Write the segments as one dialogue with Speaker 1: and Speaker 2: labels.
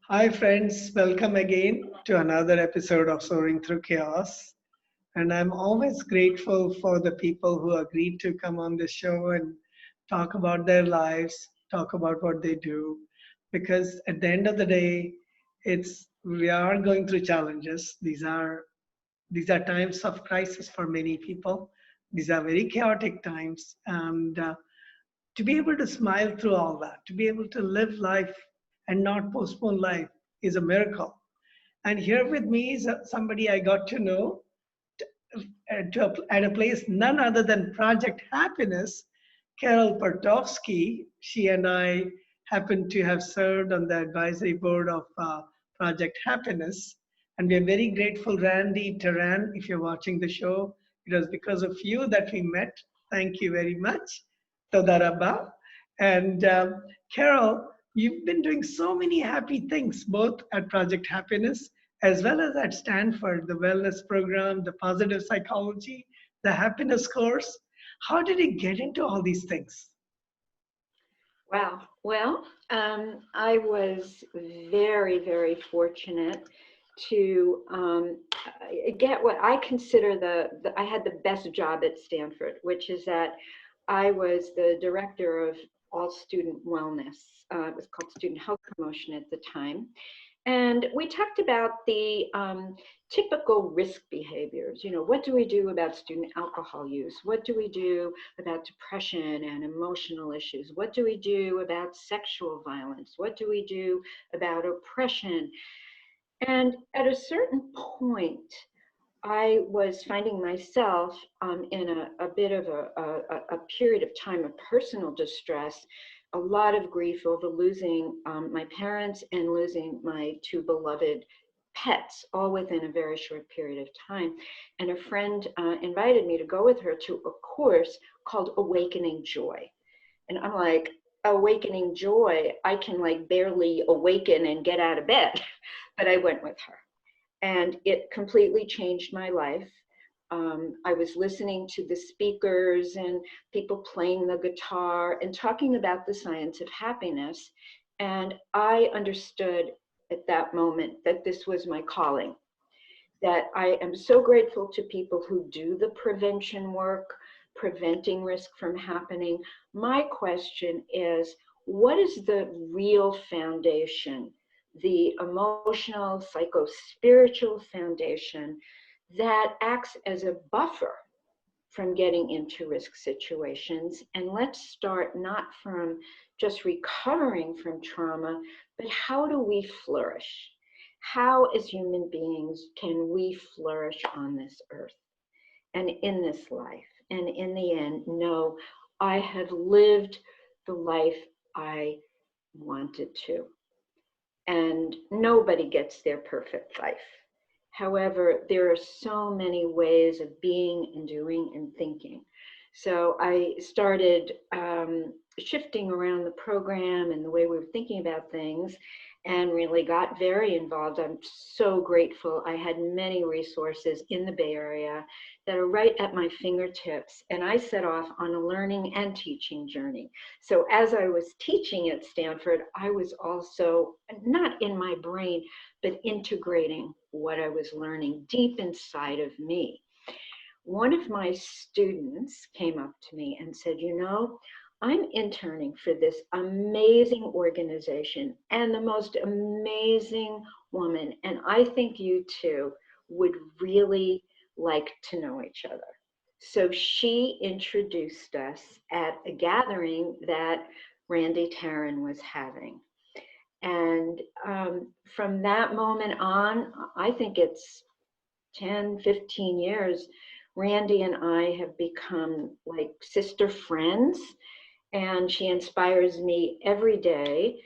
Speaker 1: Hi, friends. Welcome again to another episode of Soaring Through Chaos. And I'm always grateful for the people who agreed to come on the show and talk about their lives, talk about what they do. Because at the end of the day, we are going through challenges. These are times of crisis for many people. These are very chaotic times, and to be able to smile through all that, to be able to live life and not postpone life is a miracle. And here with me is somebody I got to know at a place none other than Project Happiness, Carole Pertofsky. She and I happen to have served on the advisory board of Project Happiness. And we're very grateful, Randy Taran, if you're watching the show. It was because of you that we met. Thank you very much. Todarabba. And Carol, you've been doing so many happy things, both at Project Happiness as well as at Stanford, the wellness program, the positive psychology, the happiness course. How did you get into all these things?
Speaker 2: Wow. Well, I was very, very fortunate to get what I consider I had the best job at Stanford, which is that I was the director of all student wellness. It was called Student Health Promotion at the time. And we talked about the typical risk behaviors. What do we do about student alcohol use? What do we do about depression and emotional issues? What do we do about sexual violence? What do we do about oppression? And at a certain point, I was finding myself in a bit of a period of time of personal distress, a lot of grief over losing my parents and losing my two beloved pets, all within a very short period of time. And a friend invited me to go with her to a course called Awakening Joy. And I'm like, awakening joy, I can like barely awaken and get out of bed. But I went with her. And it completely changed my life. I was listening to the speakers and people playing the guitar and talking about the science of happiness. And I understood at that moment that this was my calling, that I am so grateful to people who do the prevention work, preventing risk from happening. My question is, what is the real foundation, the emotional, psycho-spiritual foundation that acts as a buffer from getting into risk situations? And let's start not from just recovering from trauma, but how do we flourish? How, as human beings, can we flourish on this earth and in this life? And in the end, know I have lived the life I wanted to. And nobody gets their perfect life. However, there are so many ways of being and doing and thinking. So I started shifting around the program and the way we were thinking about things, and really got very involved. I'm so grateful. I had many resources in the Bay Area that are right at my fingertips. And I set off on a learning and teaching journey. So as I was teaching at Stanford, I was also not in my brain, but integrating what I was learning deep inside of me. One of my students came up to me and said, I'm interning for this amazing organization and the most amazing woman, and I think you two would really like to know each other. So she introduced us at a gathering that Randy Taran was having. And from that moment on, I think it's 10, 15 years, Randy and I have become like sister friends, and she inspires me every day.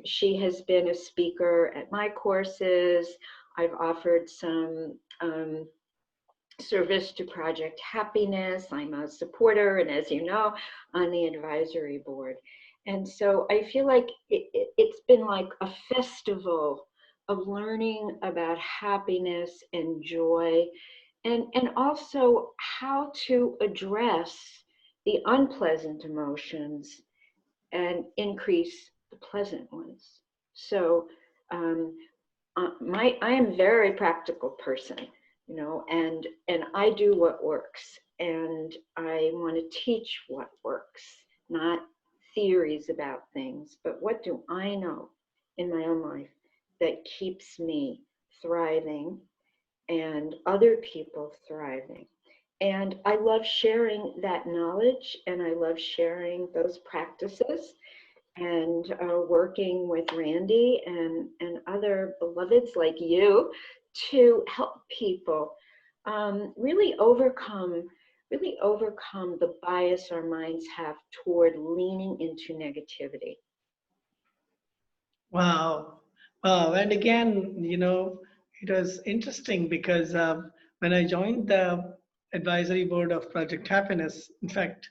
Speaker 2: She has been a speaker at my courses. I've offered some service to Project Happiness. I'm a supporter, and as you know, on the advisory board. And so I feel like it's been like a festival of learning about happiness and joy, and also how to address the unpleasant emotions and increase the pleasant ones. So um, I am a very practical person, and I do what works, and I want to teach what works, not theories about things, but what do I know in my own life that keeps me thriving and other people thriving. And I love sharing that knowledge, and I love sharing those practices, and working with Randy and other beloveds like you to help people really overcome the bias our minds have toward leaning into negativity.
Speaker 1: Wow. Wow. And again, it was interesting because when I joined the advisory board of Project Happiness, in fact,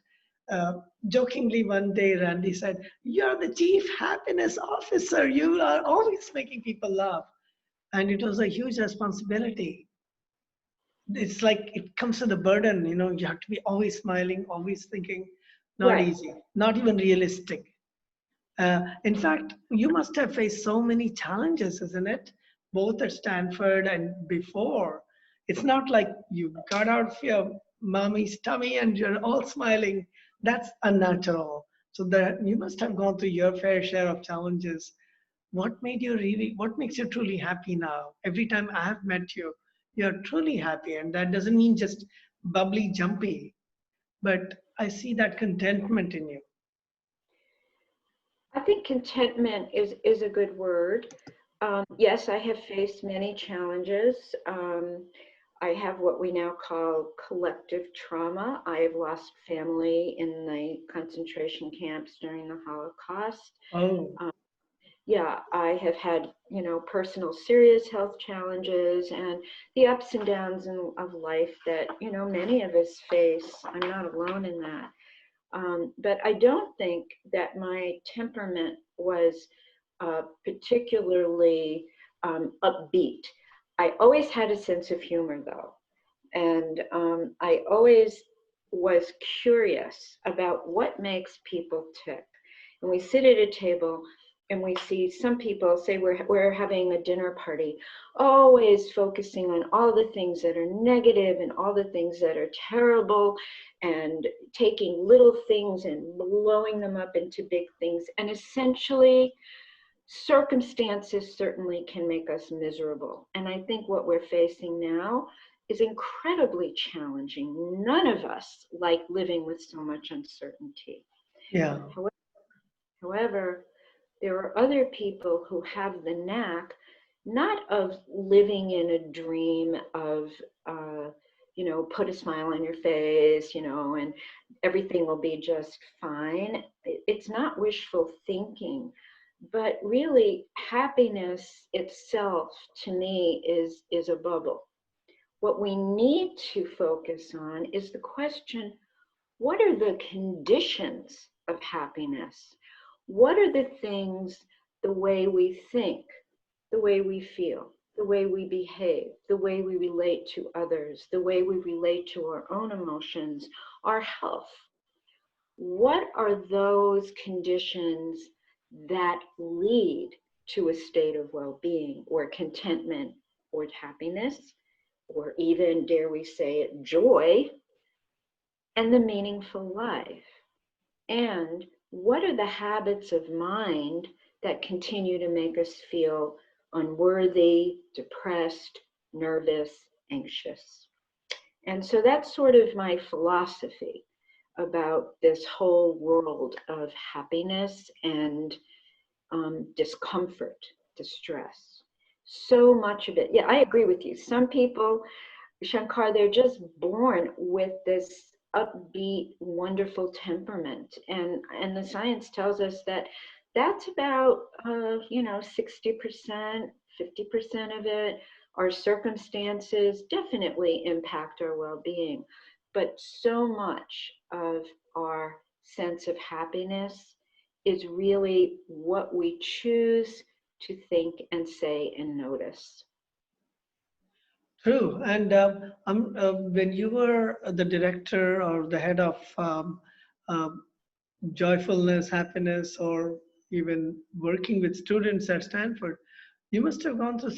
Speaker 1: uh, jokingly one day Randy said, "You're the chief happiness officer. You are always making people laugh." And it was a huge responsibility. It's like it comes with a burden, you have to be always smiling, always thinking. Not
Speaker 2: Right.
Speaker 1: easy, not even realistic. In fact, you must have faced so many challenges, isn't it? Both at Stanford and before. It's not like you got out of your mommy's tummy and you're all smiling. That's unnatural. So that you must have gone through your fair share of challenges. What makes you truly happy now? Every time I have met you, you're truly happy. And that doesn't mean just bubbly, jumpy, but I see that contentment in you.
Speaker 2: I think contentment is a good word. Yes, I have faced many challenges. I have what we now call collective trauma. I have lost family in the concentration camps during the Holocaust.
Speaker 1: Oh,
Speaker 2: Um, yeah, I have had, personal serious health challenges and the ups and downs of life that, many of us face. I'm not alone in that. But I don't think that my temperament was particularly upbeat. I always had a sense of humor, though. And I always was curious about what makes people tick. And we sit at a table and we see some people say we're having a dinner party, always focusing on all the things that are negative and all the things that are terrible, and taking little things and blowing them up into big things. And essentially, circumstances certainly can make us miserable. And I think what we're facing now is incredibly challenging. None of us like living with so much uncertainty.
Speaker 1: yeah.
Speaker 2: However, there are other people who have the knack not of living in a dream of, put a smile on your face, and everything will be just fine. It's not wishful thinking, but really happiness itself to me is a bubble. What we need to focus on is the question, what are the conditions of happiness? What are the things, the way we think, the way we feel, the way we behave, the way we relate to others, the way we relate to our own emotions, our health? What are those conditions that lead to a state of well-being or contentment or happiness, or even, dare we say it, joy, and the meaningful life? And what are the habits of mind that continue to make us feel unworthy, depressed, nervous, anxious? And so that's sort of my philosophy about this whole world of happiness and discomfort, distress. So much of it, yeah, I agree with you. Some people, Shankar, they're just born with this upbeat, wonderful temperament, and the science tells us that that's about 60%, 50% of it. Our circumstances definitely impact our well-being, but so much of our sense of happiness is really what we choose to think and say and notice.
Speaker 1: True. And when you were the director or the head of um, joyfulness, happiness, or even working with students at Stanford, You must have gone through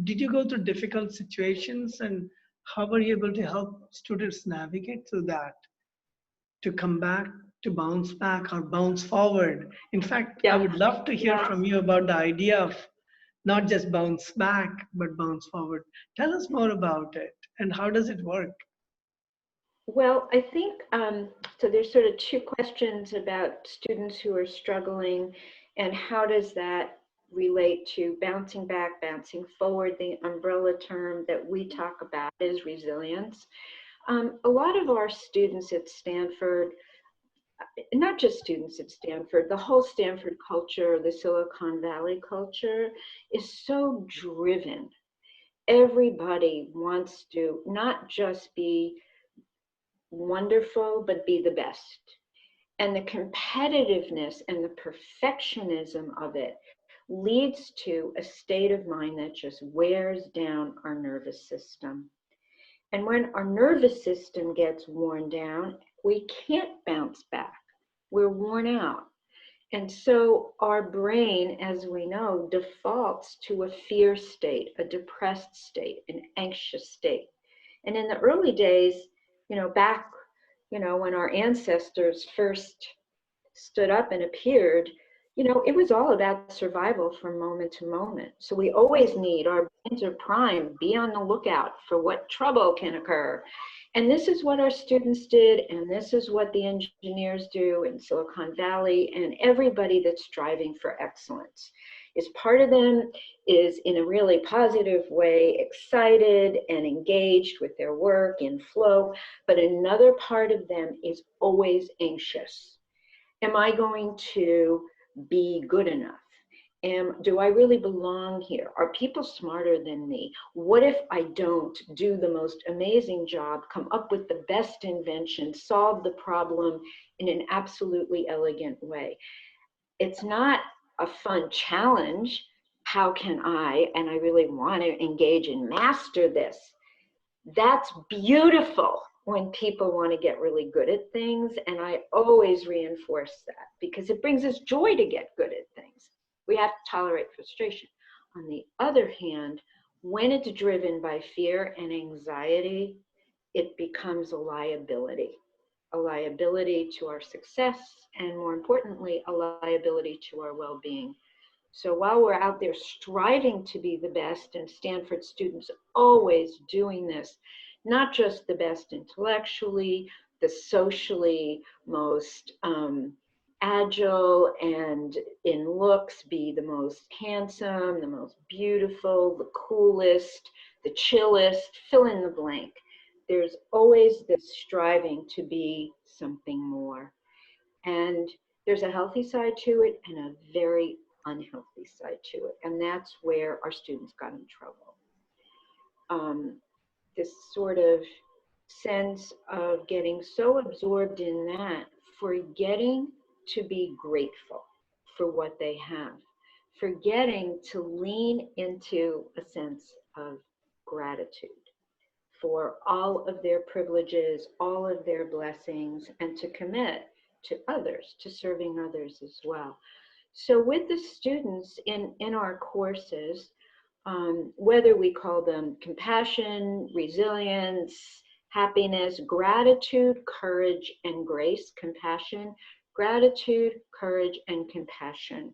Speaker 1: did you go through difficult situations, and how were you able to help students navigate through that, to come back, to bounce back or bounce forward? In fact, I
Speaker 2: Yeah,
Speaker 1: would love to hear
Speaker 2: yeah.
Speaker 1: from you about the idea of not just bounce back, but bounce forward. Tell us more about it and how does it work?
Speaker 2: Well, I think so. There's sort of two questions about students who are struggling, and how does that relate to bouncing back, bouncing forward? The umbrella term that we talk about is resilience. A lot of our students at Stanford, not just students at Stanford, the whole Stanford culture, the Silicon Valley culture, is so driven. Everybody wants to not just be wonderful, but be the best. And the competitiveness and the perfectionism of it leads to a state of mind that just wears down our nervous system. And when our nervous system gets worn down, we can't bounce back. We're worn out. And so our brain, as we know, defaults to a fear state, a depressed state, an anxious state. And in the early days, back, when our ancestors first stood up and appeared, it was all about survival from moment to moment. So we always need our brains are primed, be on the lookout for what trouble can occur. And this is what our students did, and this is what the engineers do in Silicon Valley, and everybody that's striving for excellence. Is part of them is in a really positive way excited and engaged with their work in flow, but another part of them is always anxious. Am I going to be good enough? Do I really belong here? Are people smarter than me? What if I don't do the most amazing job, come up with the best invention, solve the problem in an absolutely elegant way? It's not a fun challenge. How can I, and I really want to engage and master this? That's beautiful when people want to get really good at things. And I always reinforce that because it brings us joy to get good at things. We have to tolerate frustration. On the other hand, when it's driven by fear and anxiety, it becomes a liability to our success, and more importantly, a liability to our well-being. So while we're out there striving to be the best, and Stanford students always doing this, not just the best intellectually, the socially most agile and in looks, be the most handsome, the most beautiful, the coolest, the chillest, fill in the blank. There's always this striving to be something more. And there's a healthy side to it and a very unhealthy side to it. And that's where our students got in trouble. This sort of sense of getting so absorbed in that, forgetting to be grateful for what they have, forgetting to lean into a sense of gratitude for all of their privileges, all of their blessings, and to commit to others, to serving others as well. So with the students in our courses, whether we call them compassion, resilience, happiness, gratitude, courage, and grace, compassion, gratitude, courage, and compassion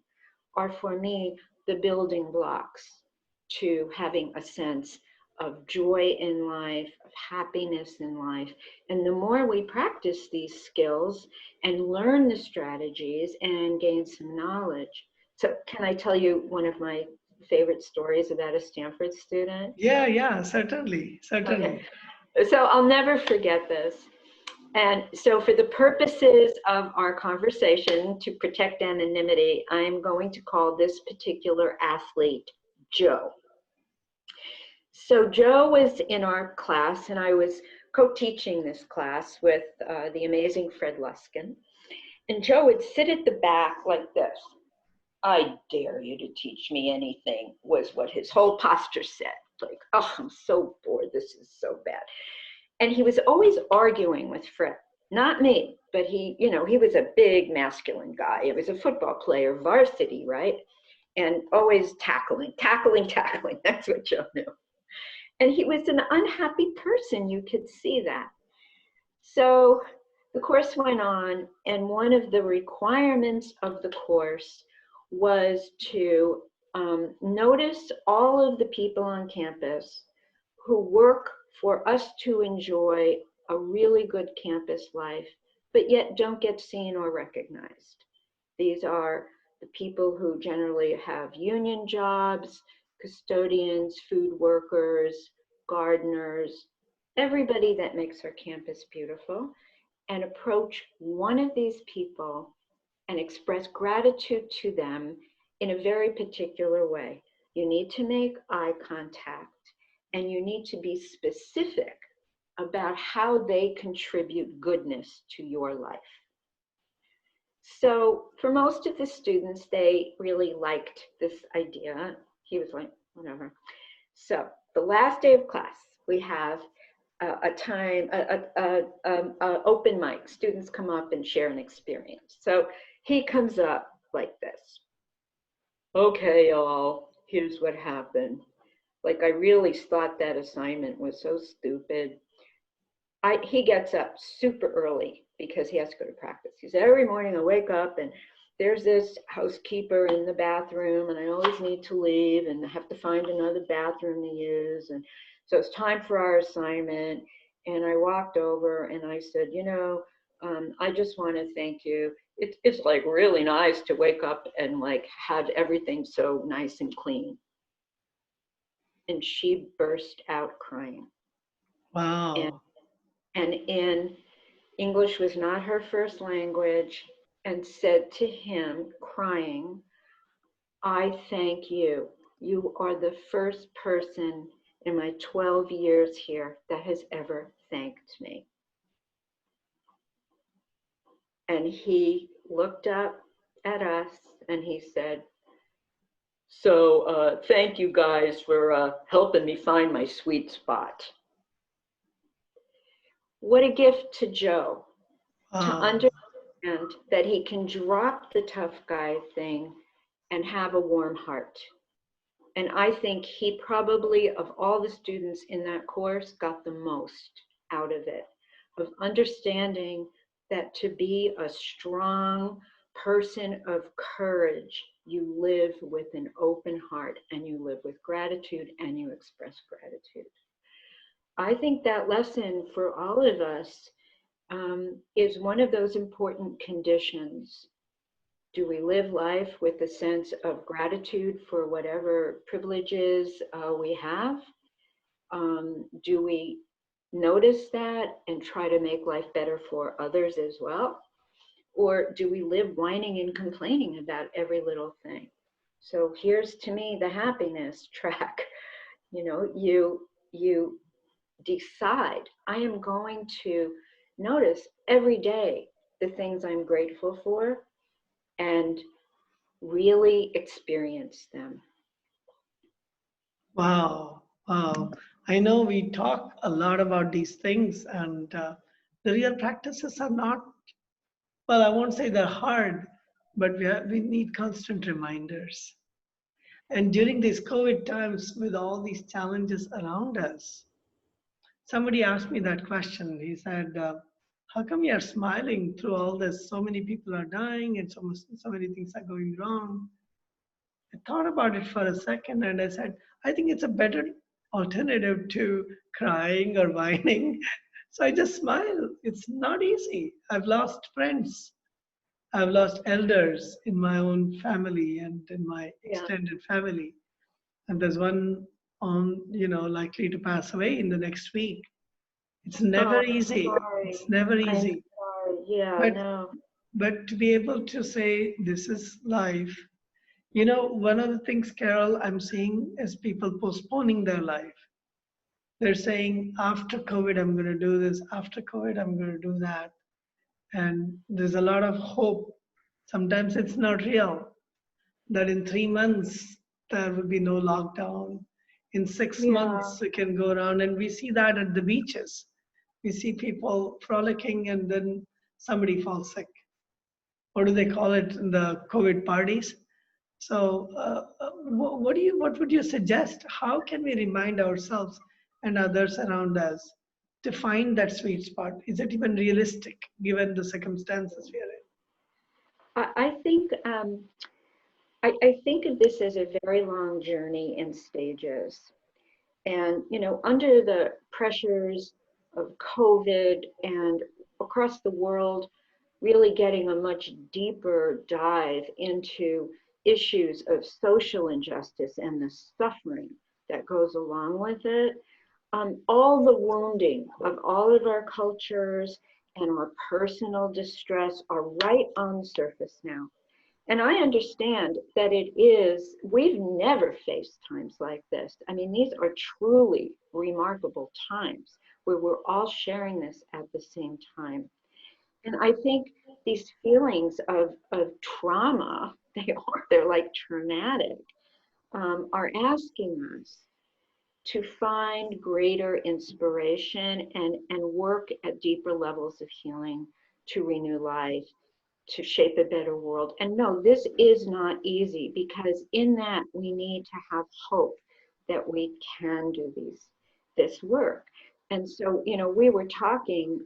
Speaker 2: are for me the building blocks to having a sense of joy in life, of happiness in life. And the more we practice these skills and learn the strategies and gain some knowledge. So can I tell you one of my favorite stories about a Stanford student?
Speaker 1: Yeah, yeah, certainly,
Speaker 2: Okay,
Speaker 1: certainly.
Speaker 2: so I'll never forget this. And so for the purposes of our conversation, to protect anonymity, I'm going to call this particular athlete Joe. So Joe was in our class, and I was co-teaching this class with the amazing Fred Luskin. And Joe would sit at the back like this. I dare you to teach me anything, was what his whole posture said. Like, oh, I'm so bored. This is so bad. And he was always arguing with Fred. Not me, but he was a big masculine guy. He was a football player, varsity, right? and always tackling. That's what Joe knew. And he was an unhappy person. You could see that. So the course went on, and one of the requirements of the course was to notice all of the people on campus who work for us to enjoy a really good campus life, but yet don't get seen or recognized. These are the people who generally have union jobs, custodians, food workers, gardeners, everybody that makes our campus beautiful, and approach one of these people and express gratitude to them in a very particular way. You need to make eye contact, and you need to be specific about how they contribute goodness to your life. So for most of the students, they really liked this idea. He was like, whatever. So the last day of class, we have open mic. Students come up and share an experience. So he comes up like this. Okay, y'all, here's what happened. Like, I really thought that assignment was so stupid. He gets up super early because he has to go to practice. He said, every morning I wake up and there's this housekeeper in the bathroom and I always need to leave and I have to find another bathroom to use. And so it's time for our assignment. And I walked over and I said, I just want to thank you. It's like really nice to wake up and like have everything so nice and clean. And she burst out crying.
Speaker 1: Wow.
Speaker 2: And in English was not her first language, and said to him, crying, I thank you. You are the first person in my 12 years here that has ever thanked me. And he looked up at us and he said, so thank you guys for helping me find my sweet spot. What a gift to Joe to understand that he can drop the tough guy thing and have a warm heart. And I think he probably, of all the students in that course, got the most out of it, of understanding that to be a strong person of courage, you live with an open heart and you live with gratitude and you express gratitude. I think that lesson for all of us is one of those important conditions. Do we live life with a sense of gratitude for whatever privileges we have? Do we notice that and try to make life better for others as well? Or do we live whining and complaining about every little thing? So here's, to me, the happiness track. You decide, I am going to notice every day the things I'm grateful for and really experience them.
Speaker 1: Wow. Wow. I know we talk a lot about these things, and the real practices are not, well, I won't say they're hard, but we need constant reminders. And during these COVID times, with all these challenges around us, somebody asked me that question. He said, how come you're smiling through all this? So many people are dying and so many things are going wrong. I thought about it for a second and I said, I think it's a better alternative to crying or whining. So I just smile. It's not easy. I've lost friends. I've lost elders in my own family and in my extended family. And there's one likely to pass away in the next week. It's never easy. It's never easy. But to be able to say, this is life. One of the things, Carole, I'm seeing is people postponing their life. They're saying, after COVID, I'm going to do this. After COVID, I'm going to do that. And there's a lot of hope. Sometimes it's not real that in 3 months, there will be no lockdown. In 6 months, we can go around, and we see that at the beaches. We see people frolicking and then somebody falls sick. What do they call it in the COVID parties? So, what would you suggest? How can we remind ourselves and others around us to find that sweet spot? Is it even realistic given the circumstances we are in?
Speaker 2: I think I think of this as a very long journey in stages. And, you know, under the pressures of COVID and across the world, really getting a much deeper dive into issues of social injustice and the suffering that goes along with it. All the wounding of all of our cultures and our personal distress are right on the surface now. And I understand that we've never faced times like this. I mean, these are truly remarkable times where we're all sharing this at the same time. And I think these feelings of trauma, they're like traumatic, are asking us to find greater inspiration and work at deeper levels of healing to renew life, to shape a better world. And no, this is not easy, because in that we need to have hope that we can do this work. And so, you know, we were talking,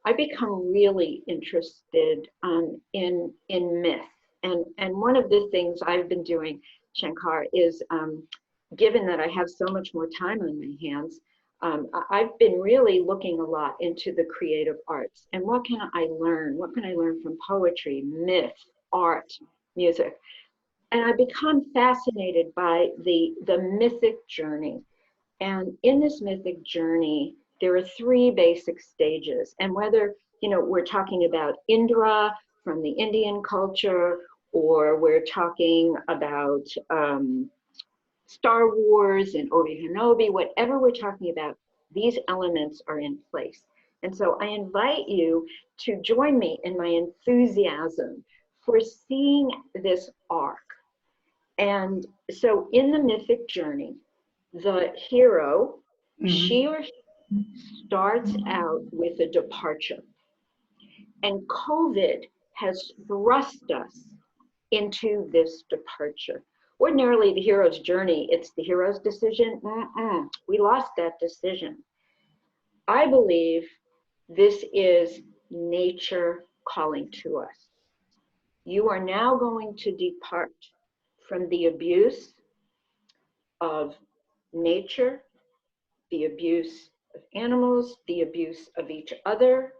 Speaker 2: I become really interested in myth. And one of the things I've been doing, Shankar, is given that I have so much more time on my hands, I've been really looking a lot into the creative arts and what can I learn? What can I learn from poetry, myth, art, music? And I become fascinated by the mythic journey. And in this mythic journey, there are three basic stages. And whether, you know, we're talking about Indra from the Indian culture, or we're talking about Star Wars and Obi Kenobi, whatever we're talking about, these elements are in place. And so I invite you to join me in my enthusiasm for seeing this arc. And so in the mythic journey, the hero, she or he starts out with a departure. And COVID has thrust us into this departure. Ordinarily, the hero's journey, it's the hero's decision. We lost that decision. I believe this is nature calling to us. You are now going to depart from the abuse of nature, the abuse of animals, the abuse of each other.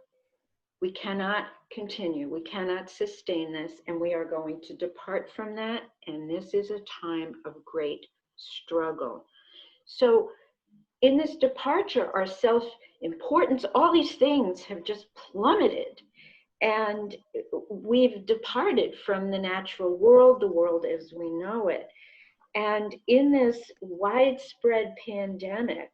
Speaker 2: We cannot continue, we cannot sustain this, and we are going to depart from that. And this is a time of great struggle. So in this departure, our self-importance, all these things have just plummeted. And we've departed from the natural world, the world as we know it. And in this widespread pandemic,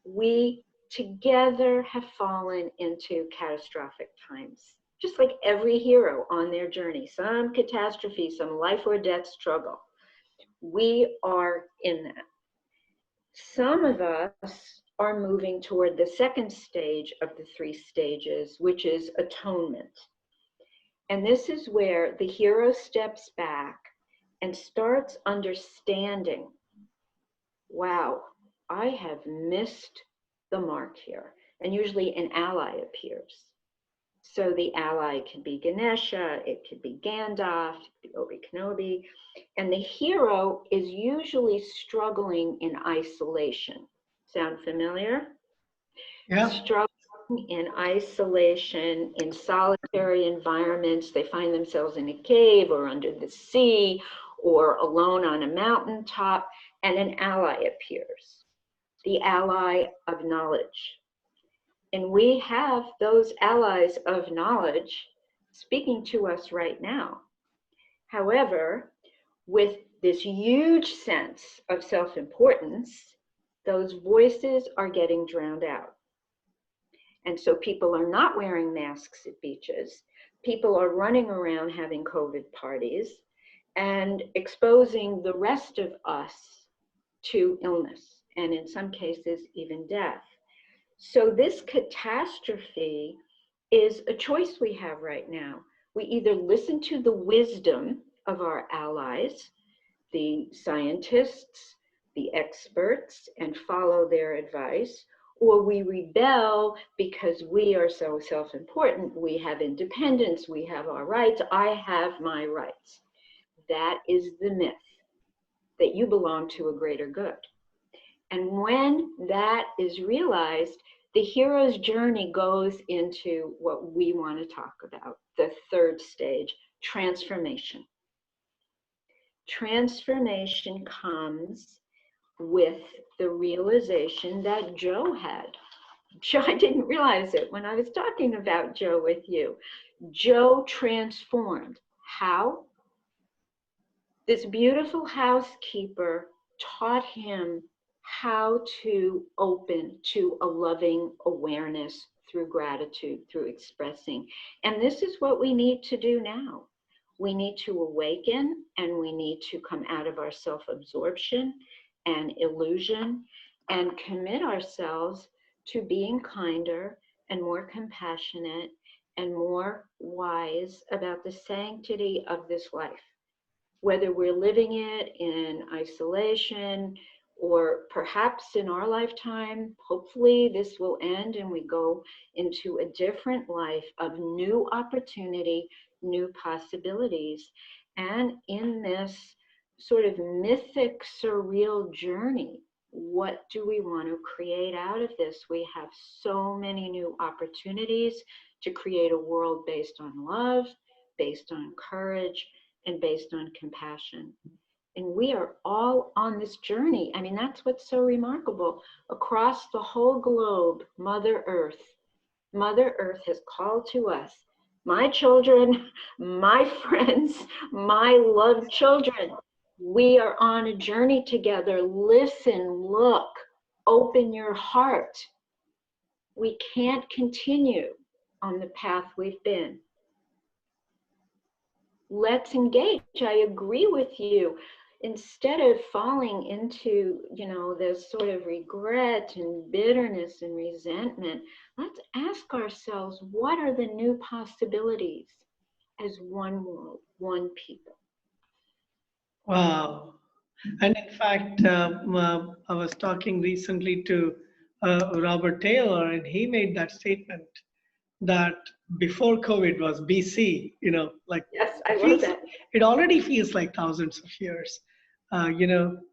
Speaker 2: we together have fallen into catastrophic times, just like every hero on their journey, some catastrophe, some life or death struggle. We are in that. Some of us are moving toward the second stage of the three stages, which is atonement. And this is where the hero steps back and starts understanding, wow, I have missed the mark here. And usually an ally appears. So the ally could be Ganesha, it could be Gandalf, it could be Obi Kenobi. And the hero is usually struggling in isolation. Sound familiar?
Speaker 1: Yeah.
Speaker 2: Struggling in isolation, in solitary environments. They find themselves in a cave or under the sea or alone on a mountaintop, and an ally appears, the ally of knowledge. And we have those allies of knowledge speaking to us right now. However, with this huge sense of self-importance, those voices are getting drowned out. And so people are not wearing masks at beaches. People are running around having COVID parties and exposing the rest of us to illness, and in some cases, even death. So this catastrophe is a choice we have right now. We either listen to the wisdom of our allies, the scientists, the experts, and follow their advice, or we rebel because we are so self-important. We have independence, we have our rights, I have my rights. That is the myth, that you belong to a greater good. And when that is realized, the hero's journey goes into what we want to talk about, the third stage, transformation. Transformation comes with the realization that Joe had. Joe, I didn't realize it when I was talking about Joe with you. Joe transformed. How? This beautiful housekeeper taught him how to open to a loving awareness through gratitude, through expressing. And this is what we need to do now. We need to awaken, and we need to come out of our self-absorption and illusion and commit ourselves to being kinder and more compassionate and more wise about the sanctity of this life. Whether we're living it in isolation or perhaps in our lifetime, hopefully this will end and we go into a different life of new opportunity, new possibilities. And in this sort of mythic, surreal journey, what do we want to create out of this? We have so many new opportunities to create a world based on love, based on courage, and based on compassion. And we are all on this journey. I mean, that's what's so remarkable. Across the whole globe, Mother Earth has called to us, my children, my friends, my loved children. We are on a journey together. Listen, look, open your heart. We can't continue on the path we've been. Let's engage. I agree with you. Instead of falling into, this sort of regret and bitterness and resentment, let's ask ourselves, what are the new possibilities as one world, one people?
Speaker 1: Wow. And in fact, I was talking recently to Robert Taylor, and he made that statement that before COVID was BC,
Speaker 2: Yes, I
Speaker 1: it
Speaker 2: love
Speaker 1: feels,
Speaker 2: that.
Speaker 1: it already feels like thousands of years.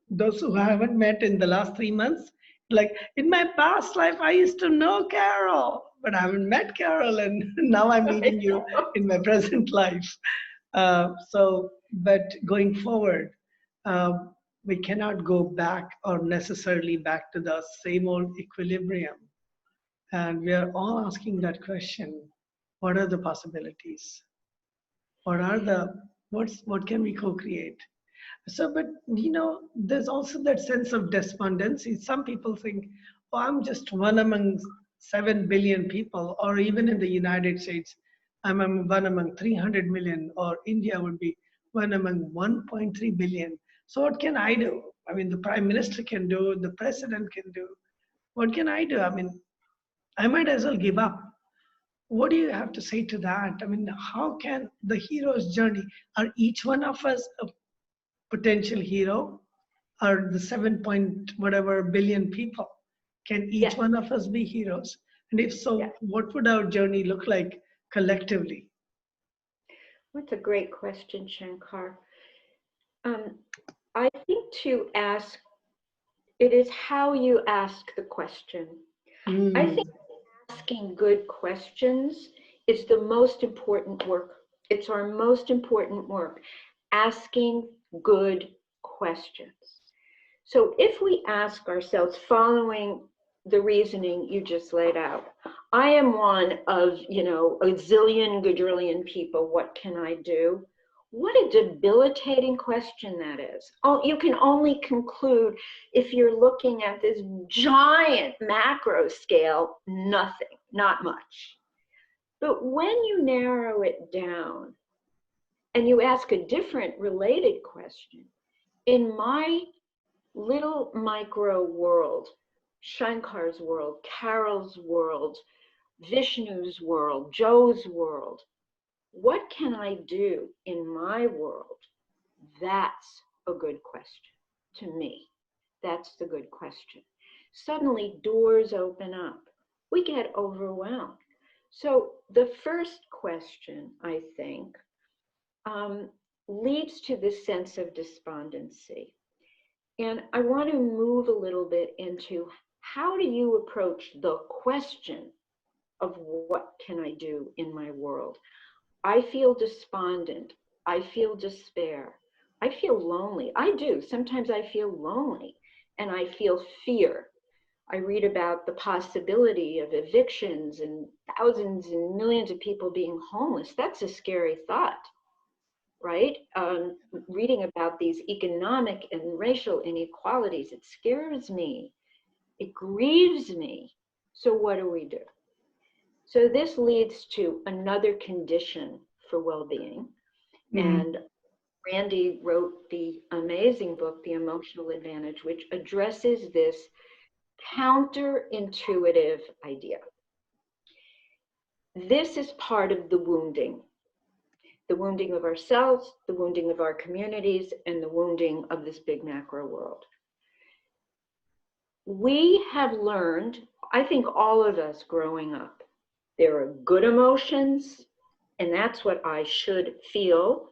Speaker 1: Those who haven't met in the last 3 months, like in my past life, I used to know Carole, but I haven't met Carole, and now I'm meeting you in my present life. But going forward, uh, we cannot go back or necessarily back to the same old equilibrium. And we are all asking that question: what are the possibilities? What can we co-create? So, but there's also that sense of despondency. Some people think, oh, I'm just one among 7 billion people, or even in the United States, one among 300 million, or India would be one among 1.3 billion. So what can I do? I mean, the prime minister can do, the president can do. What can I do? I mean, I might as well give up. What do you have to say to that? I mean, how can the hero's journey, are each one of us a potential hero? Are the 7 point whatever billion people, can each
Speaker 2: Yes.
Speaker 1: one of us be heroes? And if so,
Speaker 2: Yes.
Speaker 1: what would our journey look like collectively?
Speaker 2: That's a great question, Shankar. I think to ask, it is how you ask the question. I think asking good questions is the most important work. It's our most important work, asking good questions. So if we ask ourselves, following the reasoning you just laid out, I am one of, a zillion, quadrillion people, what can I do? What a debilitating question that is. Oh, you can only conclude if you're looking at this giant macro scale, nothing, not much. But when you narrow it down and you ask a different related question, in my little micro world, Shankar's world, Carole's world, Vishnu's world, Joe's world, what can I do in my world That's a good question to me. That's the good question. Suddenly doors open up. We get overwhelmed. So the first question, I think, leads to this sense of despondency. And I want to move a little bit into how do you approach the question of what can I do in my world? I feel despondent. I feel despair. I feel lonely. I do. Sometimes I feel lonely and I feel fear. I read about the possibility of evictions and thousands and millions of people being homeless. That's a scary thought, right? Reading about these economic and racial inequalities, it scares me. It grieves me. So what do we do? So this leads to another condition for well-being. And Randy wrote the amazing book, The Emotional Advantage, which addresses this counterintuitive idea. This is part of the wounding of ourselves, the wounding of our communities, and the wounding of this big macro world. We have learned, I think all of us growing up, there are good emotions, and that's what I should feel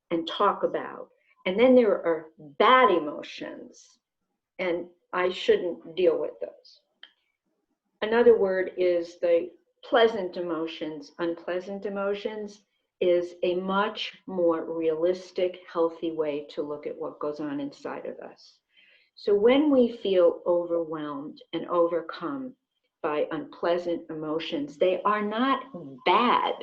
Speaker 2: and talk about. And then there are bad emotions, and I shouldn't deal with those. Another word is the pleasant emotions. Unpleasant emotions is a much more realistic, healthy way to look at what goes on inside of us. So when we feel overwhelmed and overcome by unpleasant emotions, they are not bad.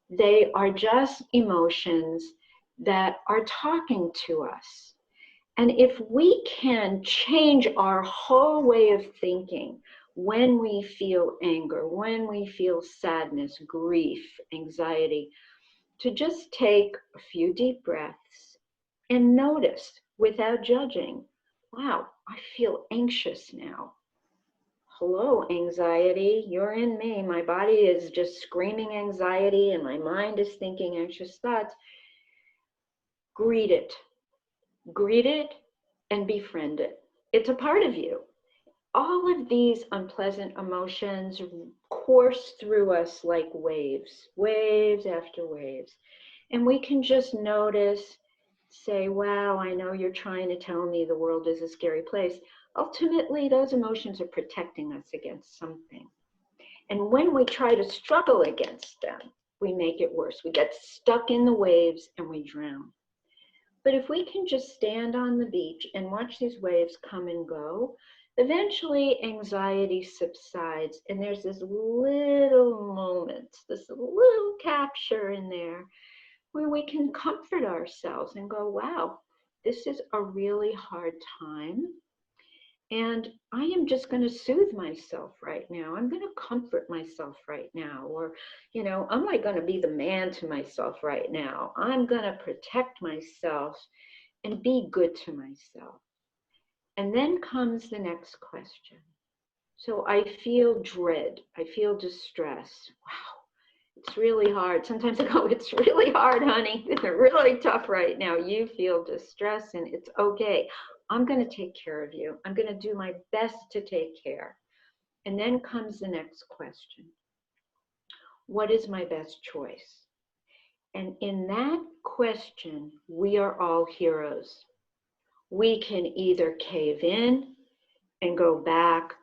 Speaker 2: They are just emotions that are talking to us. And if we can change our whole way of thinking when we feel anger, when we feel sadness, grief, anxiety, to just take a few deep breaths and notice without judging, wow, I feel anxious now. Hello, anxiety, you're in me. My body is just screaming anxiety and my mind is thinking anxious thoughts. Greet it and befriend it. It's a part of you. All of these unpleasant emotions course through us like waves, waves after waves. And we can just notice, say, wow, I know you're trying to tell me the world is a scary place. Ultimately, those emotions are protecting us against something. And when we try to struggle against them, we make it worse. We get stuck in the waves and we drown. But if we can just stand on the beach and watch these waves come and go, eventually anxiety subsides and there's this little moment, this little capture in there where we can comfort ourselves and go, wow, this is a really hard time. And I am just going to soothe myself right now. I'm going to comfort myself right now. Or, you know, I'm not going to be the man to myself right now. I'm going to protect myself and be good to myself. And then comes the next question. So I feel dread. I feel distress. Wow, it's really hard. Sometimes I go, it's really hard, honey. It's really tough right now. You feel distress and it's okay. I'm going to take care of you. I'm going to do my best to take care. And then comes the next question. What is my best choice? And in that question, we are all heroes. We can either cave in and go back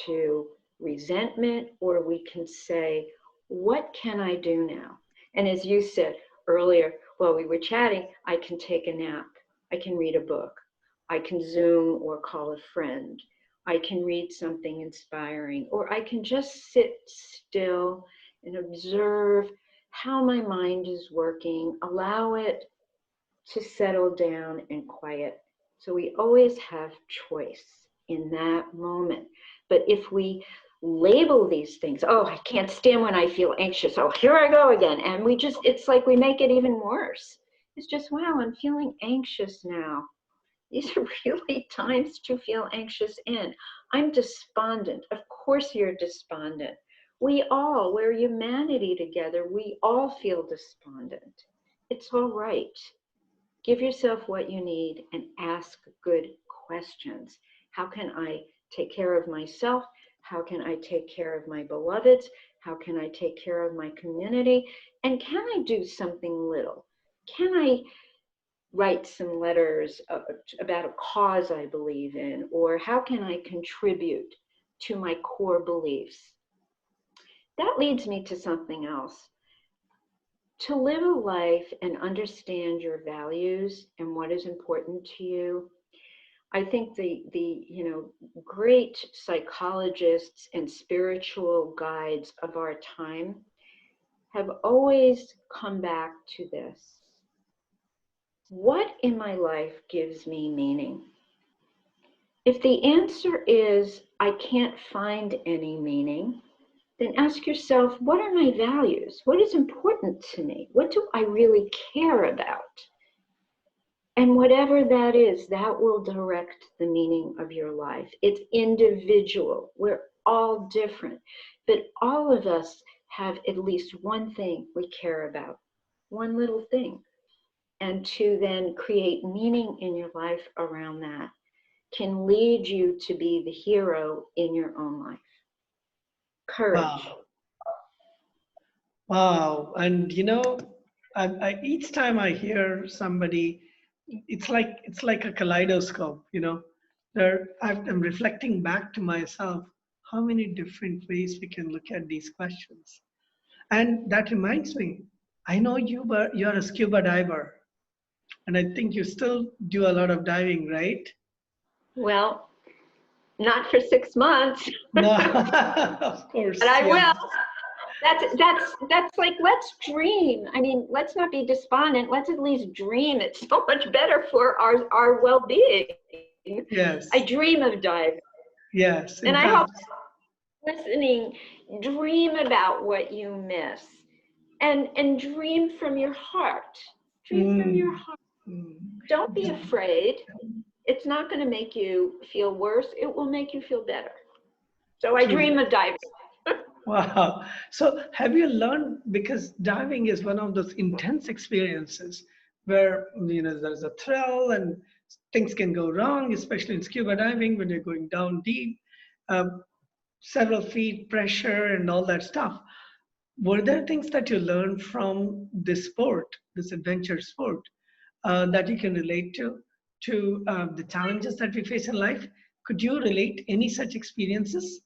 Speaker 2: to resentment, or we can say, what can I do now? And as you said earlier, while we were chatting, I can take a nap. I can read a book. I can Zoom or call a friend. I can read something inspiring, or I can just sit still and observe how my mind is working, allow it to settle down and quiet. So we always have choice in that moment. But if we label these things, oh, I can't stand when I feel anxious. Oh, here I go again. And we just, it's like we make it even worse. It's just, wow, I'm feeling anxious now. These are really times to feel anxious in. I'm despondent. Of course you're despondent. We all, we're humanity together. We all feel despondent. It's all right. Give yourself what you need and ask good questions. How can I take care of myself? How can I take care of my beloveds? How can I take care of my community? And can I do something little? Can I write some letters about a cause I believe in? Or how can I contribute to my core beliefs? That leads me to something else. To live a life and understand your values and what is important to you, I think the great psychologists and spiritual guides of our time have always come back to this. What in my life gives me meaning? If the answer is I can't find any meaning, then ask yourself, what are my values? What is important to me? What do I really care about? And whatever that is, that will direct the meaning of your life. It's individual. We're all different, but all of us have at least one thing we care about, one little thing. And to then create meaning in your life around that can lead you to be the hero in your own life. Courage.
Speaker 1: Wow. Wow. And each time I hear somebody, it's like a kaleidoscope, I'm reflecting back to myself how many different ways we can look at these questions. And that reminds me, I know you're a scuba diver, and I think you still do a lot of diving, right?
Speaker 2: Well, not for 6 months,
Speaker 1: No, of course,
Speaker 2: but I
Speaker 1: yeah.
Speaker 2: will. That's like, let's dream. I mean, let's not be despondent. Let's at least dream. It's so much better for our well-being.
Speaker 1: Yes,
Speaker 2: I dream of diving.
Speaker 1: yes.
Speaker 2: And
Speaker 1: In
Speaker 2: I hope
Speaker 1: fact,
Speaker 2: listening, dream about what you miss. And dream from your heart. Dream from your
Speaker 1: mm,
Speaker 2: heart.
Speaker 1: mm,
Speaker 2: Don't be afraid. It's not going to make you feel worse. It will make you feel better. So I
Speaker 1: true.
Speaker 2: dream of diving.
Speaker 1: Wow. So have you learned, because diving is one of those intense experiences where there's a thrill and things can go wrong, especially in scuba diving when you're going down deep, uh, several feet pressure and all that stuff. Were there things that you learned from this sport, this adventure sport, that you can relate to the challenges that we face in life? Could you relate any such experiences?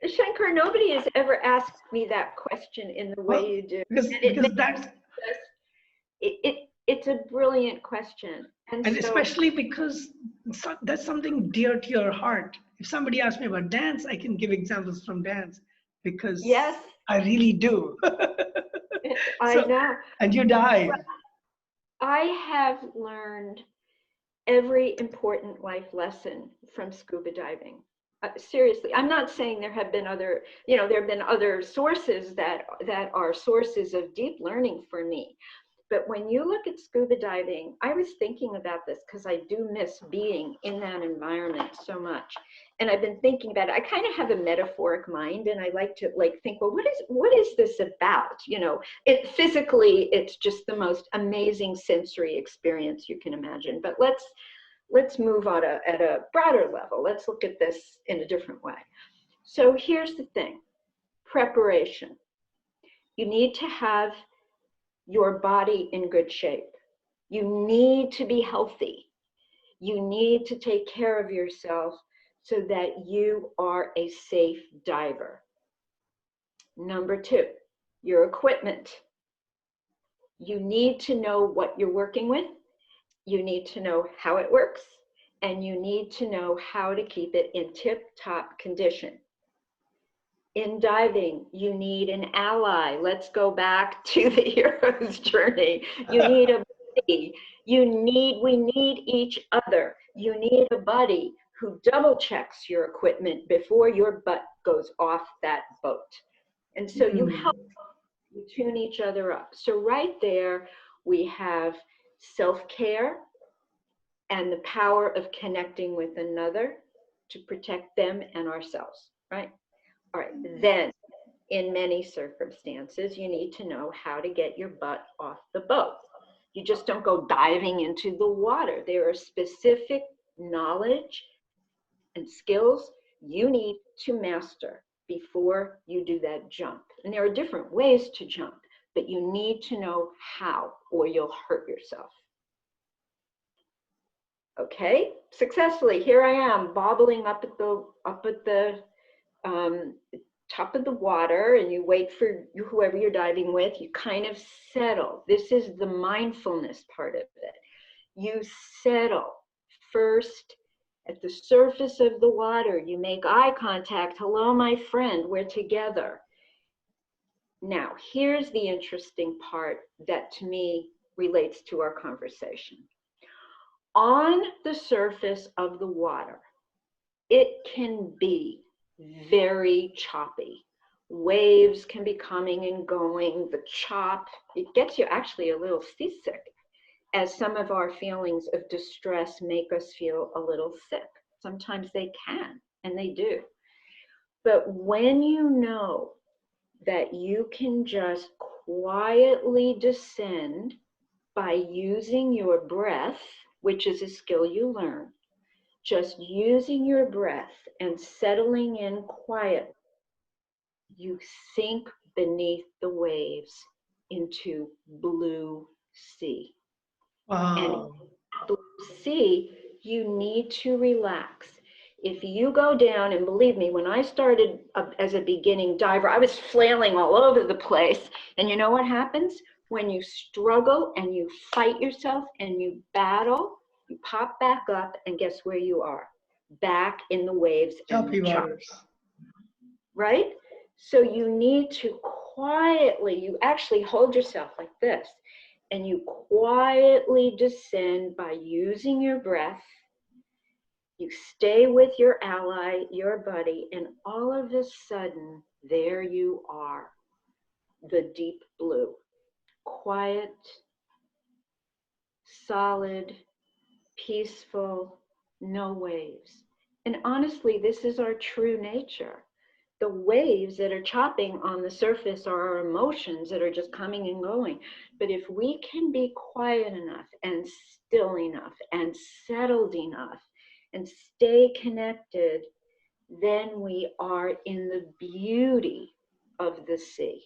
Speaker 2: Shankar, nobody has ever asked me that question in the way
Speaker 1: Well,
Speaker 2: you do.
Speaker 1: because
Speaker 2: And it
Speaker 1: because
Speaker 2: makes
Speaker 1: that's
Speaker 2: us, it's a brilliant question. And
Speaker 1: and
Speaker 2: so,
Speaker 1: especially because that's something dear to your heart. If somebody asks me about dance, I can give examples from dance because
Speaker 2: yes,
Speaker 1: I really do.
Speaker 2: I
Speaker 1: So,
Speaker 2: know.
Speaker 1: and you dive.
Speaker 2: I have learned every important life lesson from scuba diving. Seriously, I'm not saying there have been other, there have been other sources that are sources of deep learning for me. But when you look at scuba diving, I was thinking about this because I do miss being in that environment so much. And I've been thinking about it. I kind of have a metaphoric mind, and I like to think, well, what is this about? Physically, it's just the most amazing sensory experience you can imagine. But let's move on at a broader level. Let's look at this in a different way. So here's the thing: preparation. You need to have your body in good shape. You need to be healthy. You need to take care of yourself so that you are a safe diver. Number 2, your equipment. You need to know what you're working with. You need to know how it works, and you need to know how to keep it in tip-top condition. In diving, you need an ally. Let's go back to the hero's journey. You need a buddy. We need each other. You need a buddy who double checks your equipment before your butt goes off that boat. And so you help, you tune each other up. So right there, we have self-care and the power of connecting with another to protect them and ourselves, right? All right, then in many circumstances, you need to know how to get your butt off the boat. You just don't go diving into the water. There are specific knowledge and skills you need to master before you do that jump. And there are different ways to jump, but you need to know how, or you'll hurt yourself. Okay, successfully, here I am bobbling up at the top of the water, and you wait for whoever you're diving with. You kind of settle. This is the mindfulness part of it. You settle first at the surface of the water. You make eye contact. Hello, my friend, we're together. Now, here's the interesting part that to me relates to our conversation. On the surface of the water, it can be very choppy. Waves can be coming and going. The chop, it gets you actually a little seasick, as some of our feelings of distress make us feel a little sick. Sometimes they can, and they do. But when you know that you can just quietly descend by using your breath, which is a skill you learn, just using your breath and settling in quiet, you sink beneath the waves into blue sea.
Speaker 1: Wow.
Speaker 2: And blue sea, you need to relax. If you go down, and believe me, when I started as a beginning diver, I was flailing all over the place. And you know what happens? When you struggle and you fight yourself and you battle, you pop back up, and guess where you are? Back in the waves.
Speaker 1: Choppy waters.
Speaker 2: Right? So you need to quietly, you actually hold yourself like this, and you quietly descend by using your breath. You stay with your ally, your buddy, and all of a sudden, there you are, the deep blue. Quiet, solid, peaceful, no waves. And honestly, this is our true nature. The waves that are chopping on the surface are our emotions that are just coming and going. But if we can be quiet enough and still enough and settled enough and stay connected, then we are in the beauty of the sea.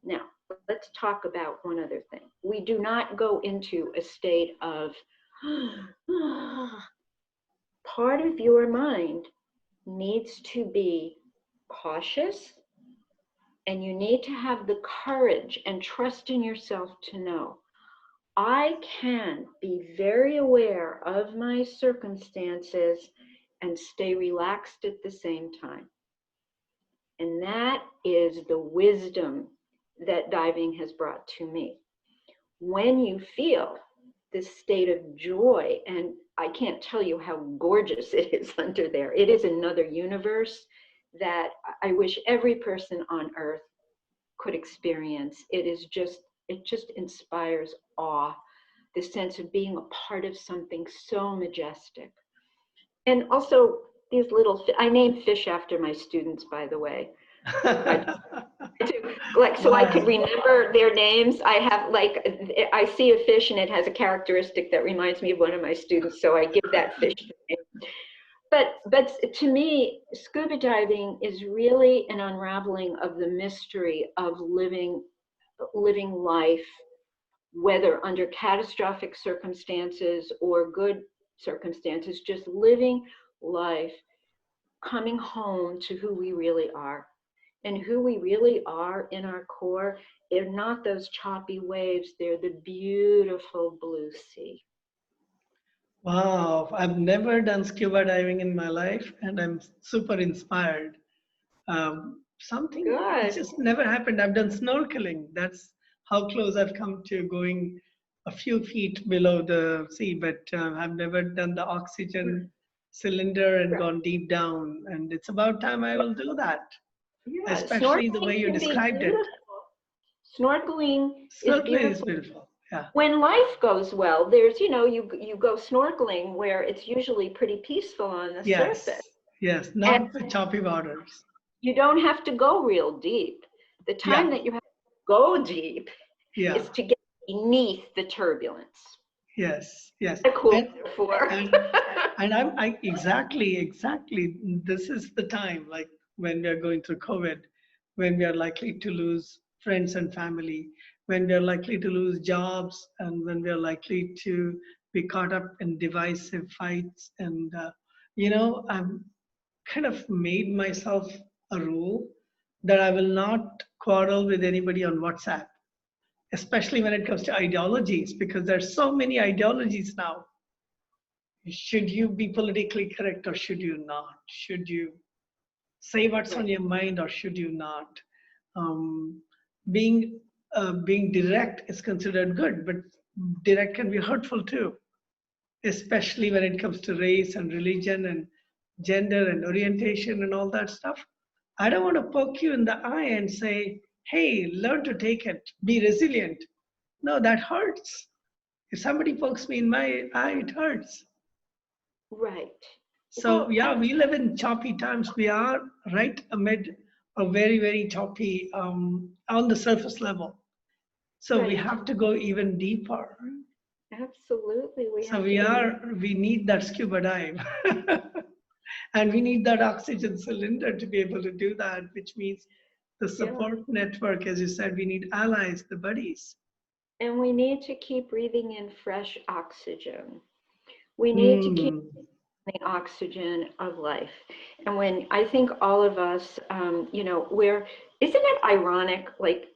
Speaker 2: Now, let's talk about one other thing. We do not go into a state of, part of your mind needs to be cautious, and you need to have the courage and trust in yourself to know, I can be very aware of my circumstances and stay relaxed at the same time. And that is the wisdom that diving has brought to me. When you feel this state of joy, and I can't tell you how gorgeous it is under there. It is another universe that I wish every person on earth could experience. It just inspires awe, the sense of being a part of something so majestic. And also these little, I name fish after my students, by the way. So I could remember their names. I see a fish and it has a characteristic that reminds me of one of my students, so I give that fish the name. But to me, scuba diving is really an unraveling of the mystery of living life, whether under catastrophic circumstances or good circumstances, just living life, coming home to who we really are. And who we really are in our core, they're not those choppy waves, they're the beautiful blue sea.
Speaker 1: Wow, I've never done scuba diving in my life, and I'm super inspired. Something
Speaker 2: Good.
Speaker 1: just never happened. I've done snorkeling. That's how close I've come to going a few feet below the sea, but I've never done the oxygen cylinder and gone deep down. And it's about time I will do that,
Speaker 2: Yeah,
Speaker 1: especially the way you described it.
Speaker 2: Snorkeling
Speaker 1: Is beautiful. Yeah.
Speaker 2: When life goes well, there's, you go snorkeling where it's usually pretty peaceful on the surface.
Speaker 1: Yes, not the choppy waters.
Speaker 2: You don't have to go real deep. The time that you have to go deep is to get beneath the turbulence.
Speaker 1: Yes, yes.
Speaker 2: A cool
Speaker 1: And
Speaker 2: metaphor.
Speaker 1: and I exactly this is the time, like when we are going through COVID, when we are likely to lose friends and family, when we are likely to lose jobs, and when we are likely to be caught up in divisive fights. And I'm kind of made myself a rule that I will not quarrel with anybody on WhatsApp, especially when it comes to ideologies, because there's so many ideologies now. Should you be politically correct or should you not? Should you say what's on
Speaker 2: Right.
Speaker 1: your mind or should you not? Um, being direct is considered good, but direct can be hurtful too, especially when it comes to race and religion and gender and orientation and all that stuff. I don't want to poke you in the eye and say, hey, learn to take it, be resilient. No, that hurts. If somebody pokes me in my eye, it hurts.
Speaker 2: Right.
Speaker 1: So,
Speaker 2: Well,
Speaker 1: yeah, we live in choppy times. We are right amid a very, very choppy on the surface level. So, we
Speaker 2: right.
Speaker 1: have to go even deeper.
Speaker 2: Absolutely. We
Speaker 1: So,
Speaker 2: have to go.
Speaker 1: we need that scuba dive. And we need that oxygen cylinder to be able to do that, which means the
Speaker 2: Yeah.
Speaker 1: support network, as you said, we need allies, the buddies.
Speaker 2: And we need to keep breathing in fresh oxygen. We need to keep
Speaker 1: Mm.
Speaker 2: the oxygen of life. And when I think all of us, isn't it ironic? Like,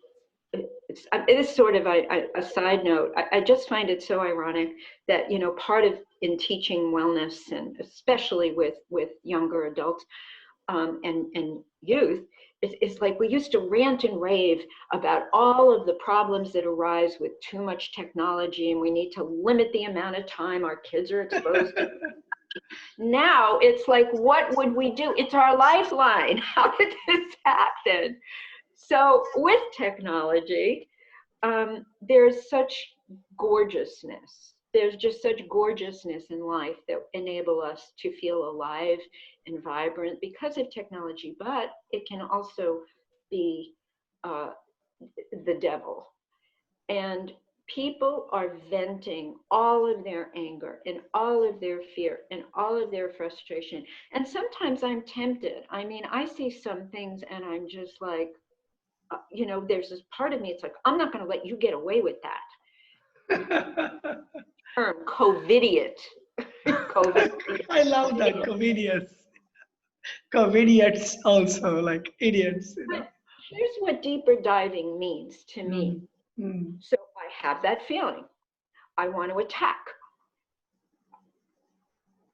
Speaker 2: it is sort of a side note. I just find it so ironic that, part of in teaching wellness, and especially with younger adults, and youth, is like we used to rant and rave about all of the problems that arise with too much technology, and we need to limit the amount of time our kids are exposed to. Now it's like, what would we do? It's our lifeline. How did this happen? So with technology, there's such gorgeousness. There's just such gorgeousness in life that enable us to feel alive and vibrant because of technology, but it can also be uh, the devil. And people are venting all of their anger and all of their fear and all of their frustration. And sometimes I'm tempted. I mean, I see some things and I'm just like, there's this part of me, it's like, I'm not going to let you get away with that. Term, COVIDiot. COVID.
Speaker 1: I love that, comedians. Comedians also, like idiots, you know.
Speaker 2: But here's what deeper diving means to me.
Speaker 1: Mm, mm.
Speaker 2: So I have that feeling. I want to attack.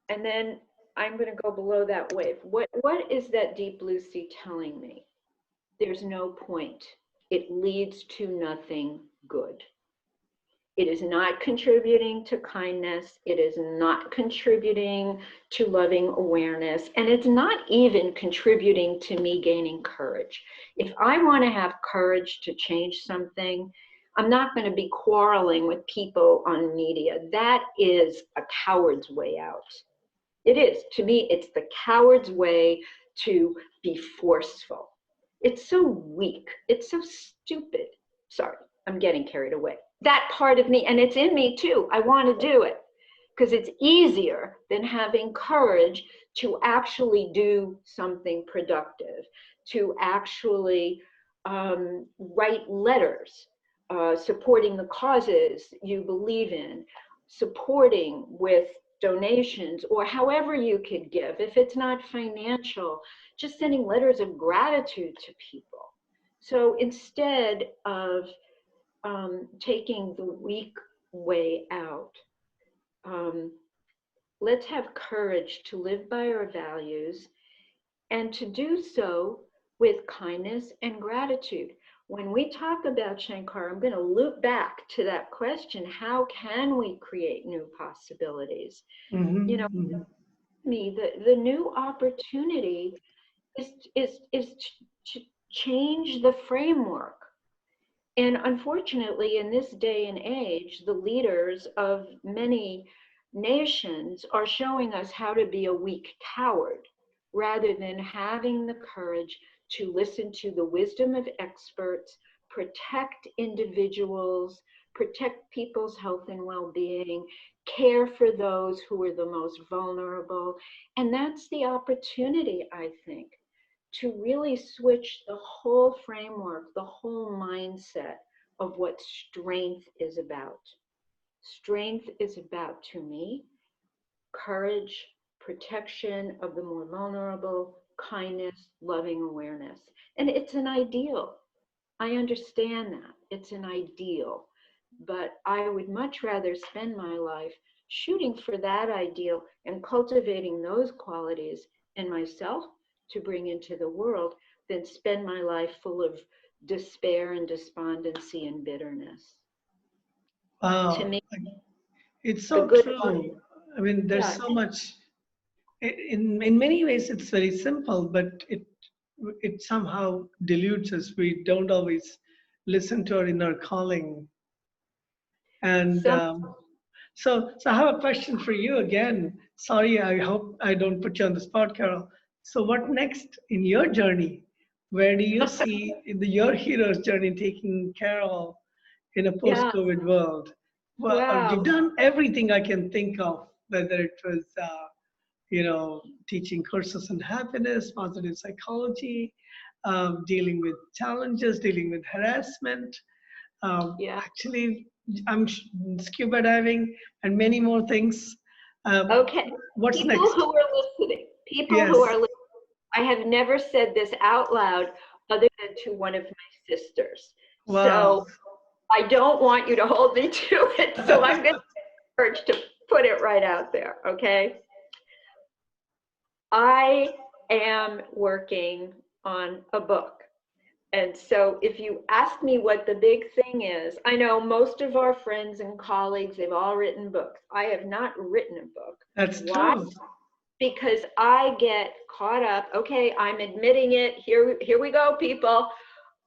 Speaker 2: And then I'm going to go below that wave. What is that deep blue sea telling me? There's no point. It leads to nothing good. It is not contributing to kindness. It is not contributing to loving awareness. And it's not even contributing to me gaining courage. If I want to have courage to change something, I'm not going to be quarreling with people on media. That is a coward's way out. It is. To me, it's the coward's way to be forceful. It's so weak. It's so stupid. Sorry, I'm getting carried away. That part of me, and it's in me too. I want to do it because it's easier than having courage to actually do something productive, to actually write letters supporting the causes you believe in, supporting with donations or however you could give. If it's not financial, just sending letters of gratitude to people. So instead of taking the weak way out, let's have courage to live by our values and to do so with kindness and gratitude. When we talk about Shankar, I'm going to loop back to that question, how can we create new possibilities? You know,
Speaker 1: Mm-hmm.
Speaker 2: me, the new opportunity is to change the framework. And unfortunately, in this day and age, the leaders of many nations are showing us how to be a weak coward rather than having the courage to listen to the wisdom of experts, protect individuals protect people's health and well-being, care for those who are the most vulnerable. And that's the opportunity, I think, to really switch the whole framework, the whole mindset of what strength is about. Strength is about, to me, courage, protection of the more vulnerable, kindness, loving awareness. And it's an ideal. I understand that. It's an ideal. But I would much rather spend my life shooting for that ideal and cultivating those qualities in myself to bring into the world than spend my life full of despair and despondency and bitterness. To
Speaker 1: Wow.
Speaker 2: me,
Speaker 1: It's
Speaker 2: the
Speaker 1: so
Speaker 2: good life,
Speaker 1: true. I mean, there's
Speaker 2: yeah,
Speaker 1: so much. In many ways, it's very simple, but it somehow dilutes us. We don't always listen to our inner calling. And
Speaker 2: some,
Speaker 1: so I have a question for you again. Sorry, I hope I don't put you on the spot, Carol. So what next in your journey? Where do you see your hero's journey taking Carol in a
Speaker 2: yeah,
Speaker 1: post-COVID world? Well, you've
Speaker 2: wow,
Speaker 1: done everything I can think of, whether it was, teaching courses on happiness, positive psychology, dealing with challenges, dealing with harassment.
Speaker 2: yeah.
Speaker 1: Actually, scuba diving and many more things. Um,
Speaker 2: Okay,
Speaker 1: what's
Speaker 2: people
Speaker 1: next?
Speaker 2: who are listening, people who are
Speaker 1: Yes.
Speaker 2: listening, I have never said this out loud other than to one of my sisters.
Speaker 1: Wow.
Speaker 2: So I don't want you to hold me to it. So I'm going to urge to put it right out there. Okay. I am working on a book. And so if you ask me what the big thing is, I know most of our friends and colleagues, they've all written books. I have not written a book.
Speaker 1: That's
Speaker 2: Why?
Speaker 1: true.
Speaker 2: Because I get caught up. Okay, I'm admitting it. Here we go, people.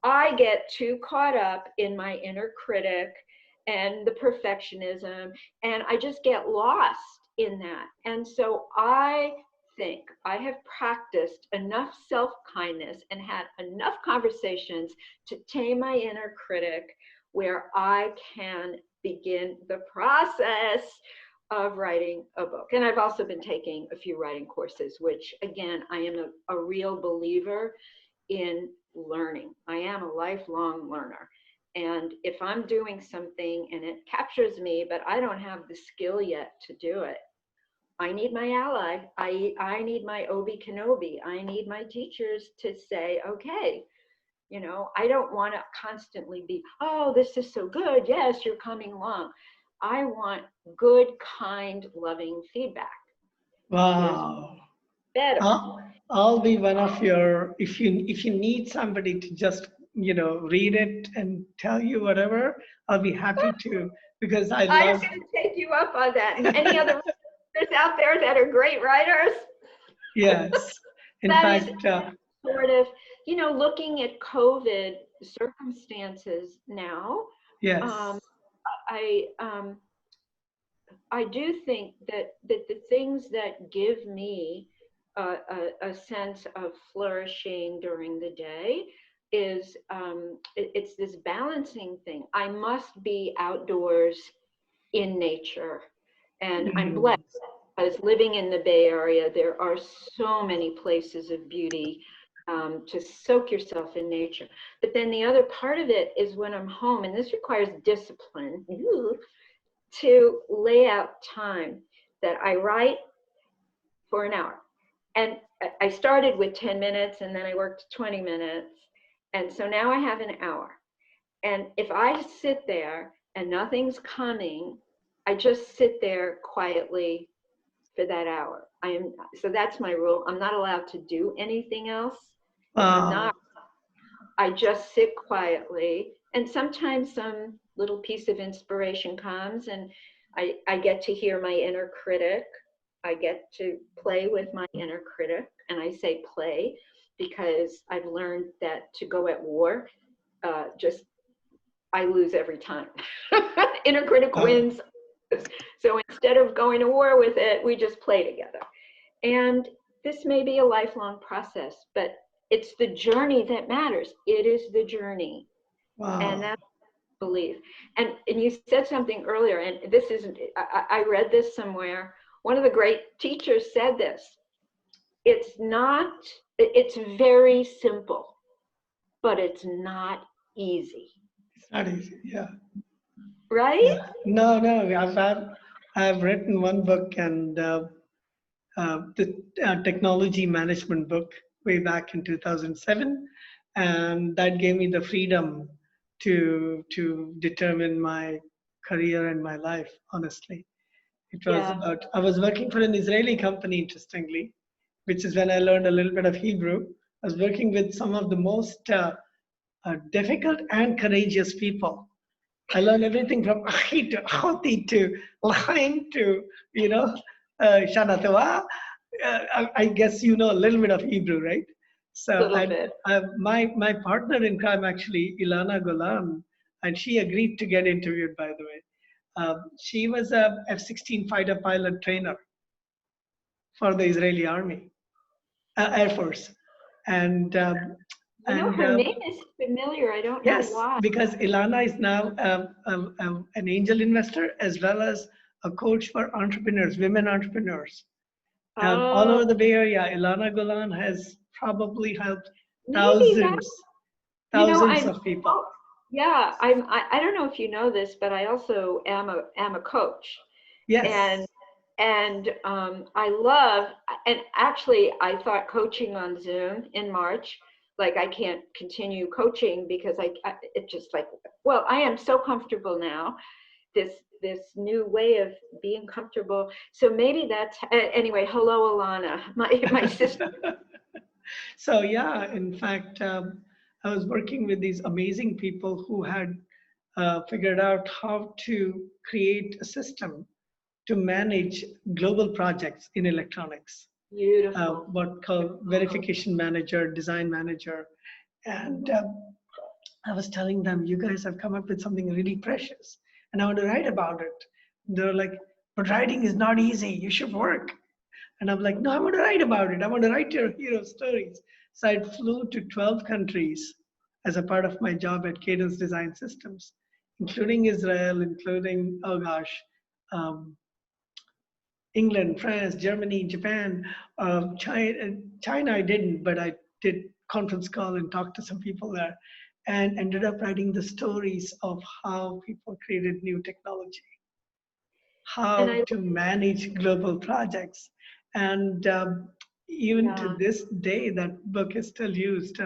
Speaker 2: I get too caught up in my inner critic and the perfectionism, and I just get lost in that. And so I think I have practiced enough self-kindness and had enough conversations to tame my inner critic where I can begin the process of writing a book. And I've also been taking a few writing courses, which again, I am a real believer in learning. I am a lifelong learner. And if I'm doing something and it captures me, but I don't have the skill yet to do it, I need my ally. I need my Obi Kenobi. I need my teachers to say, okay, I don't want to constantly be, oh, this is so good. Yes, you're coming along. I want good, kind, loving feedback. Here's
Speaker 1: Wow.
Speaker 2: better.
Speaker 1: I'll be one of your, if you need somebody to just, read it and tell you whatever, I'll be happy to, because I
Speaker 2: I am
Speaker 1: love.
Speaker 2: going to take you up on that. And any other writers out there that are great writers,
Speaker 1: Yes. In
Speaker 2: that is
Speaker 1: fact,
Speaker 2: sort of, looking at COVID circumstances now,
Speaker 1: yes.
Speaker 2: um, I I do think that the things that give me a sense of flourishing during the day is it's this balancing thing. I must be outdoors in nature, and I'm
Speaker 1: Mhm.
Speaker 2: blessed because living in the Bay Area, there are so many places of beauty to soak yourself in nature. But then the other part of it is when I'm home, and this requires discipline. To lay out time that I write for an hour. And I started with 10 minutes and then I worked 20 minutes. And so now I have an hour. And if I sit there and nothing's coming, I just sit there quietly for that hour. So that's my rule. I'm not allowed to do anything else. If I'm
Speaker 1: Wow.
Speaker 2: not, I just sit quietly. And sometimes some little piece of inspiration comes and I get to hear my inner critic. I get to play with my inner critic. And I say play because I've learned that to go at war, just I lose every time. Inner critic
Speaker 1: Uh,
Speaker 2: wins. So instead of going to war with it, we just play together. And this may be a lifelong process, but it's the journey that matters. It is the journey. And
Speaker 1: wow.
Speaker 2: that's belief. And you said something earlier, and this isn't, I read this somewhere. One of the great teachers said this. It's very simple, but it's not easy.
Speaker 1: It's not easy. Yeah.
Speaker 2: Right?
Speaker 1: Yeah. No, no. I've written one book and the technology management book way back in 2007, and that gave me the freedom to determine my career and my life. Honestly, it was
Speaker 2: Yeah.
Speaker 1: about I was working for an Israeli company, interestingly, which is when I learned a little bit of Hebrew. I was working with some of the most difficult and courageous people. I learned everything from ahi to ahoti to line to, Shana Tova. I guess you know a little bit of Hebrew, right?
Speaker 2: A
Speaker 1: So
Speaker 2: little bit.
Speaker 1: my partner in crime, actually, Ilana Golan, and she agreed to get interviewed, by the way. She was a F-16 fighter pilot trainer for the Israeli Army, Air Force. And and
Speaker 2: Her name is familiar. I don't know
Speaker 1: yes,
Speaker 2: why.
Speaker 1: because Ilana is now an angel investor as well as a coach for entrepreneurs, women entrepreneurs. All
Speaker 2: Oh,
Speaker 1: over the Bay Area, Ilana Golan has probably helped
Speaker 2: maybe that,
Speaker 1: thousands, thousands
Speaker 2: I,
Speaker 1: of people.
Speaker 2: yeah, I don't know if you know this, but I also am a coach.
Speaker 1: Yes.
Speaker 2: And I love, and actually I thought coaching on Zoom in March, like I can't continue coaching because it just like, well, I am so comfortable now, this new way of being comfortable. So maybe that's, anyway, hello, Alana, my sister.
Speaker 1: So yeah, in fact, I was working with these amazing people who had figured out how to create a system to manage global projects in electronics.
Speaker 2: Beautiful.
Speaker 1: What called verification manager, design manager, and I was telling them, you guys have come up with something really precious, and I want to write about it. They're like, but writing is not easy. You should work. And I'm like, no, I want to write about it. I want to write your hero stories. So I flew to 12 countries as a part of my job at Cadence Design Systems, including Israel, including, oh gosh, um, England, France, Germany, Japan, China I didn't, but I did conference call and talked to some people there and ended up writing the stories of how people created new technology,
Speaker 2: And
Speaker 1: how to manage global projects. And even to
Speaker 2: yeah,
Speaker 1: this day, that book is still used,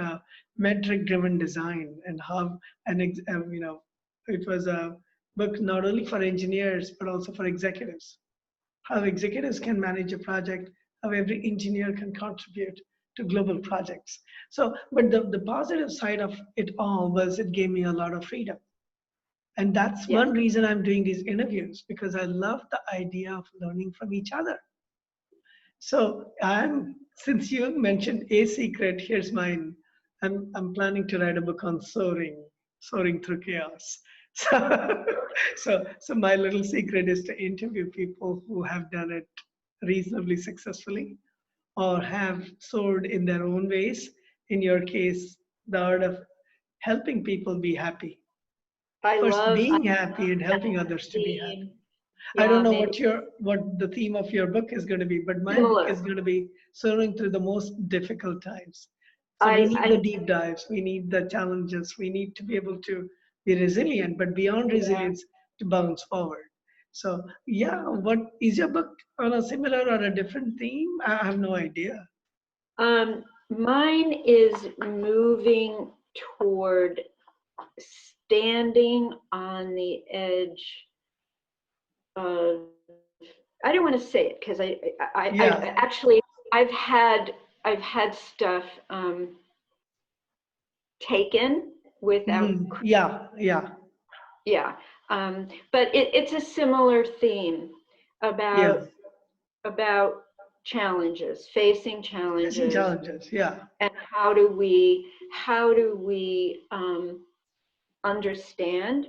Speaker 1: metric driven design, and how, it was a book not only for engineers, but also for executives, how executives can manage a project, how every engineer can contribute to global projects. So, but the positive side of it all was it gave me a lot of freedom. And that's
Speaker 2: yeah.
Speaker 1: one reason I'm doing these interviews, because I love the idea of learning from each other. So since you mentioned a secret, here's mine. I'm planning to write a book on soaring through chaos. So, so my little secret is to interview people who have done it reasonably successfully or have soared in their own ways. In your case, the art of helping people be happy. First,
Speaker 2: I
Speaker 1: being
Speaker 2: love
Speaker 1: happy and
Speaker 2: that
Speaker 1: helping others to be happy.
Speaker 2: theme.
Speaker 1: I don't
Speaker 2: Yeah,
Speaker 1: know
Speaker 2: maybe
Speaker 1: what the theme of your book is going to be, but my book
Speaker 2: similar.
Speaker 1: is going to be soaring through the most difficult times. So we need the
Speaker 2: I
Speaker 1: deep dives, we need the challenges, we need to be able to be resilient, but beyond
Speaker 2: yeah.
Speaker 1: resilience, to bounce forward. So yeah, what is your book on a similar or a different theme? I have no idea.
Speaker 2: Mine is moving toward standing on the edge of, I don't want to say it because I
Speaker 1: Yeah.
Speaker 2: actually I've had stuff taken without,
Speaker 1: Yeah. Yeah.
Speaker 2: yeah, but it's a similar theme
Speaker 1: Yeah.
Speaker 2: about about challenges, facing
Speaker 1: Facing
Speaker 2: challenges,
Speaker 1: challenges. Yeah.
Speaker 2: and how do we understand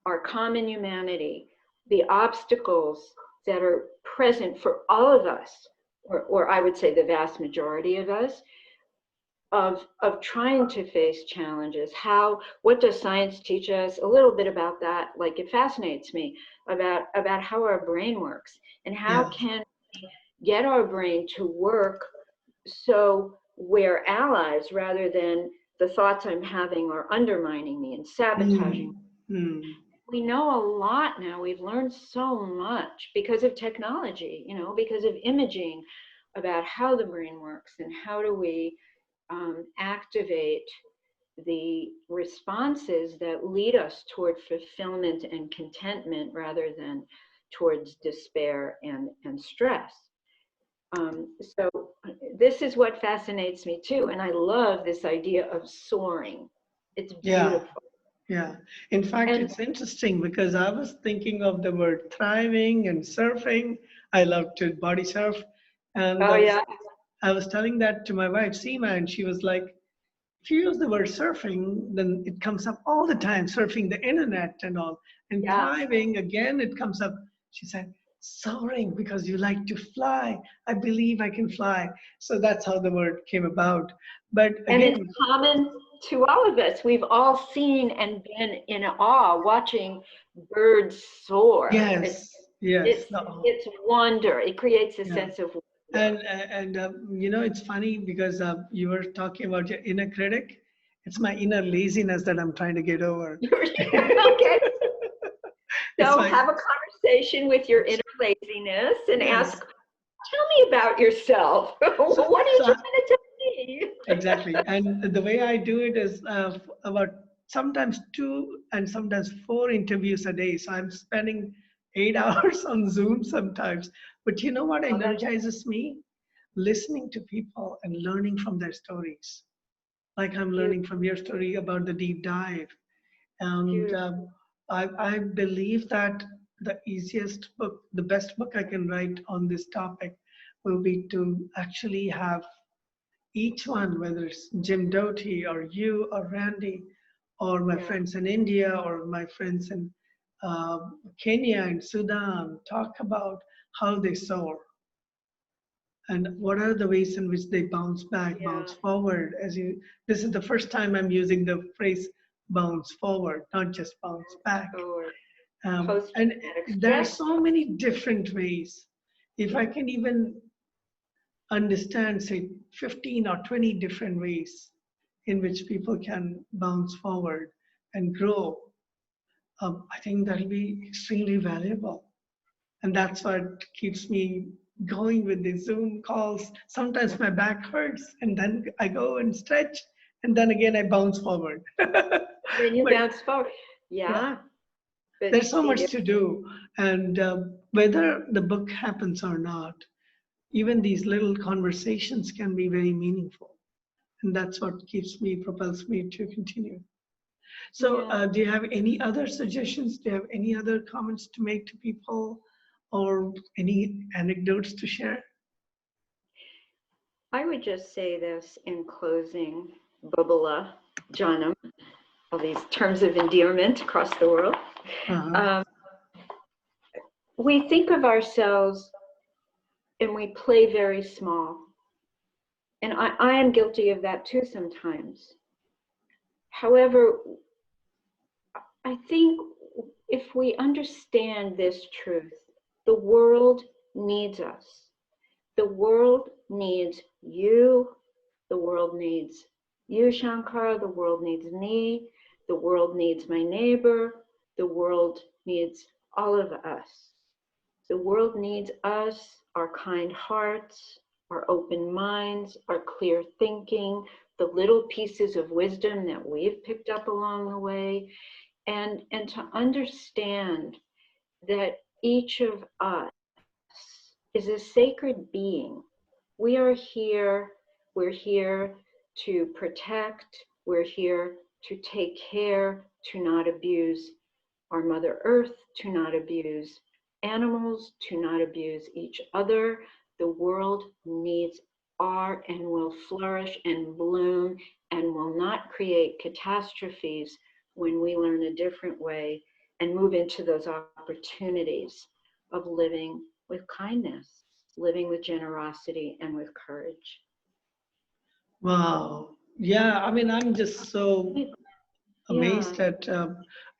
Speaker 2: our common humanity, the obstacles that are present for all of us, or I would say the vast majority of us, of trying to face challenges. What does science teach us? A little bit about that. Like, it fascinates me about how our brain works, and how
Speaker 1: Yeah.
Speaker 2: can we get our brain to work so we're allies, rather than the thoughts I'm having are undermining me and sabotaging.
Speaker 1: Mm, mm,
Speaker 2: We know a lot now. We've learned so much because of technology, because of imaging, about how the brain works and how do we activate the responses that lead us toward fulfillment and contentment, rather than towards despair and stress. So this is what fascinates me too. And I love this idea of soaring. It's
Speaker 1: yeah.
Speaker 2: beautiful.
Speaker 1: Yeah. In fact,
Speaker 2: And
Speaker 1: it's interesting because I was thinking of the word thriving and surfing. I love to body surf. And
Speaker 2: oh yeah,
Speaker 1: I was telling that to my wife, Seema, and she was like, if you use the word surfing, then it comes up all the time, surfing the internet and all. And
Speaker 2: yeah.
Speaker 1: thriving, again, it comes up. She said, soaring because you like to fly. I believe I can fly. So that's how the word came about. But
Speaker 2: And it's
Speaker 1: again,
Speaker 2: common to all of us. We've all seen and been in awe watching birds soar.
Speaker 1: yes, yes.
Speaker 2: It's
Speaker 1: No.
Speaker 2: it's wonder. It creates a
Speaker 1: Yeah.
Speaker 2: sense of
Speaker 1: And
Speaker 2: wonder.
Speaker 1: it's funny because you were talking about your inner critic. It's my inner laziness that I'm trying to get over.
Speaker 2: Okay.
Speaker 1: It's
Speaker 2: So
Speaker 1: like
Speaker 2: have a conversation with your inner laziness and ask,
Speaker 1: yes.
Speaker 2: tell me about yourself.
Speaker 1: So,
Speaker 2: What
Speaker 1: so
Speaker 2: did you want to tell me?
Speaker 1: exactly. And the way I do it is about sometimes 2 and sometimes 4 interviews a day. So I'm spending 8 hours on Zoom sometimes. But you know what
Speaker 2: Oh, that's
Speaker 1: energizes me? Listening to people and learning from their stories. Like I'm
Speaker 2: beautiful.
Speaker 1: learning from your story about the deep dive. And
Speaker 2: Beautiful.
Speaker 1: I believe that the easiest book, the best book I can write on this topic will be to actually have each one, whether it's Jim Doty or you or Randy or my
Speaker 2: Yeah.
Speaker 1: friends in India or my friends in Kenya and Sudan, talk about how they soar and what are the ways in which they bounce back,
Speaker 2: Yeah.
Speaker 1: bounce forward. This is the first time I'm using the phrase bounce forward, not just bounce back.
Speaker 2: Or
Speaker 1: And
Speaker 2: post-traumatic
Speaker 1: there are
Speaker 2: stress.
Speaker 1: so many different ways. If I can even understand, say, 15 or 20 different ways in which people can bounce forward and grow, I think that'll be extremely valuable. And that's what keeps me going with the Zoom calls. Sometimes my back hurts, and then I go and stretch, and then again I bounce forward.
Speaker 2: Then you
Speaker 1: But
Speaker 2: bounce forward.
Speaker 1: yeah,
Speaker 2: Yeah. But
Speaker 1: there's so
Speaker 2: see,
Speaker 1: much
Speaker 2: there,
Speaker 1: to do. And whether the book happens or not, even these little conversations can be very meaningful. And that's what propels me to continue. So,
Speaker 2: yeah.
Speaker 1: do you have any other suggestions? Do you have any other comments to make to people or any anecdotes to share?
Speaker 2: I would just say this in closing, Bubala, Janam, all these terms of endearment across the world.
Speaker 1: Uh-huh.
Speaker 2: Um, we think of ourselves and we play very small. And I am guilty of that too sometimes. However, I think if we understand this truth, the world needs us. The world needs you. The world needs you, Shankar. The world needs me. The world needs my neighbor. The world needs all of us. The world needs us, our kind hearts, our open minds, our clear thinking, the little pieces of wisdom that we've picked up along the way, and to understand that each of us is a sacred being. We are here, we're here to protect, we're here to take care, to not abuse our Mother Earth, to not abuse animals, to not abuse each other. The world needs are and will flourish and bloom and will not create catastrophes when we learn a different way and move into those opportunities of living with kindness, living with generosity and with courage.
Speaker 1: Wow. Yeah, I mean, I'm just so
Speaker 2: Yeah.
Speaker 1: amazed that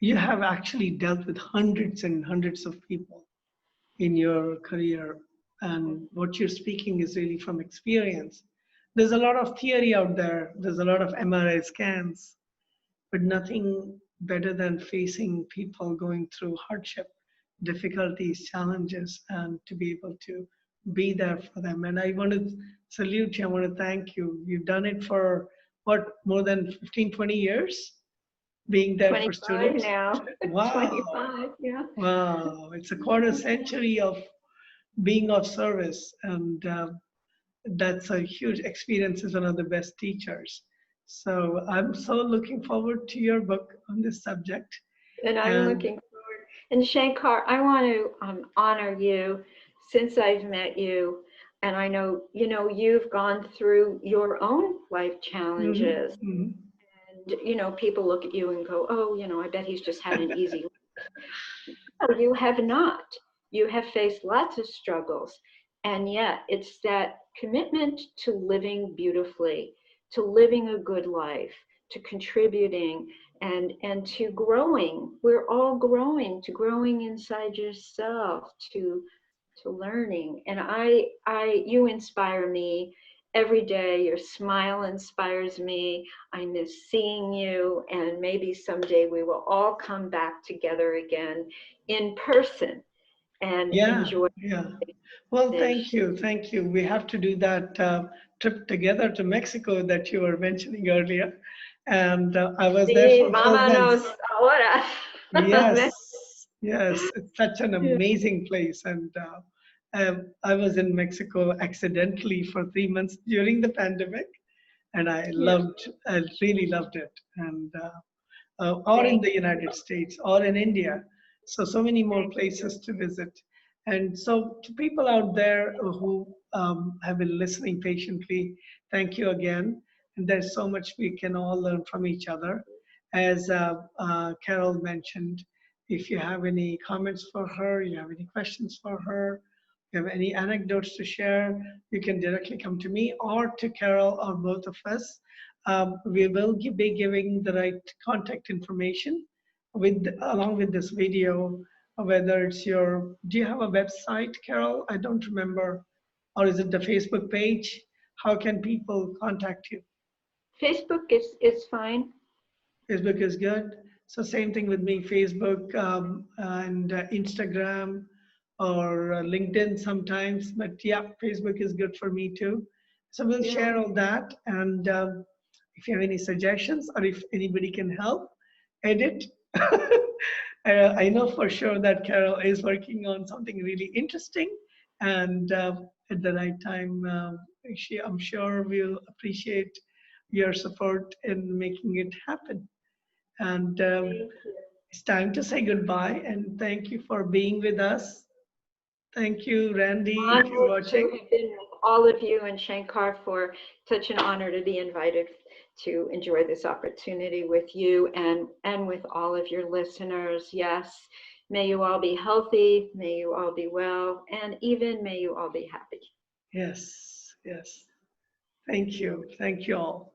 Speaker 1: you have actually dealt with hundreds and hundreds of people in your career, and what you're speaking is really from experience. There's a lot of theory out there, there's a lot of MRI scans, but nothing better than facing people going through hardship, difficulties, challenges, and to be able to be there for them. And I want to salute you. I want to thank you. You've done it for what, more than 15, 20 years, being there for
Speaker 2: 25
Speaker 1: students?
Speaker 2: now.
Speaker 1: Wow.
Speaker 2: 25, yeah.
Speaker 1: Wow. It's a quarter century of being of service. And that's a huge experience as one of the best teachers. So I'm so looking forward to your book on this subject.
Speaker 2: And I'm
Speaker 1: And
Speaker 2: looking forward. And Shankar, I want to honor you since I've met you. And I know, you've gone through your own life
Speaker 1: mhm,
Speaker 2: challenges.
Speaker 1: mhm.
Speaker 2: And, people look at you and go, oh, I bet he's just had an easy life. No, you have not. You have faced lots of struggles. And yet, it's that commitment to living beautifully, to living a good life, to contributing and to growing. We're all growing, to growing inside yourself, to learning. And you inspire me every day. Your smile inspires me. I miss seeing you, and maybe someday we will all come back together again in person and
Speaker 1: Yeah,
Speaker 2: enjoy
Speaker 1: yeah.
Speaker 2: the
Speaker 1: Well, thank
Speaker 2: conversation.
Speaker 1: you. Thank you. We have to do that trip together to Mexico that you were mentioning earlier. And I was there
Speaker 2: Sí,
Speaker 1: for 4 months.
Speaker 2: vámonos ahora.
Speaker 1: Yes, yes. It's such an
Speaker 2: Yeah,
Speaker 1: amazing place. And I was in Mexico accidentally for 3 months during the pandemic. And
Speaker 2: yeah.
Speaker 1: I really loved it. And or in
Speaker 2: Thank
Speaker 1: the United States or in India. So, so many more
Speaker 2: you.
Speaker 1: places to visit. And so, to people out there who have been listening patiently, thank you again. And there's so much we can all learn from each other. As Carole mentioned, if you have any comments for her, you have any questions for her, you have any anecdotes to share, you can directly come to me or to Carole or both of us. We will be giving the right contact information with along with this video, whether it's your, do you have a website, Carole? I don't remember. Or is it the Facebook page? How can people contact you?
Speaker 2: Facebook is fine.
Speaker 1: Facebook is good. So same thing with me, Facebook and Instagram or LinkedIn sometimes. But yeah, Facebook is good for me too. So we'll
Speaker 2: Yeah.
Speaker 1: share all that. And if you have any suggestions or if anybody can help edit, I know for sure that Carole is working on something really interesting. And at the right time, I'm sure we'll appreciate your support in making it happen. And
Speaker 2: Thank you.
Speaker 1: it's time to say goodbye. And thank you for being with us. Thank you, Randy, if you're
Speaker 2: Honored to
Speaker 1: watching.
Speaker 2: have been with all of you and Shankar, for such an honor to be invited to enjoy this opportunity with you and with all of your listeners. Yes, may you all be healthy, may you all be well, and even may you all be happy.
Speaker 1: Yes, yes. Thank you. Thank you all.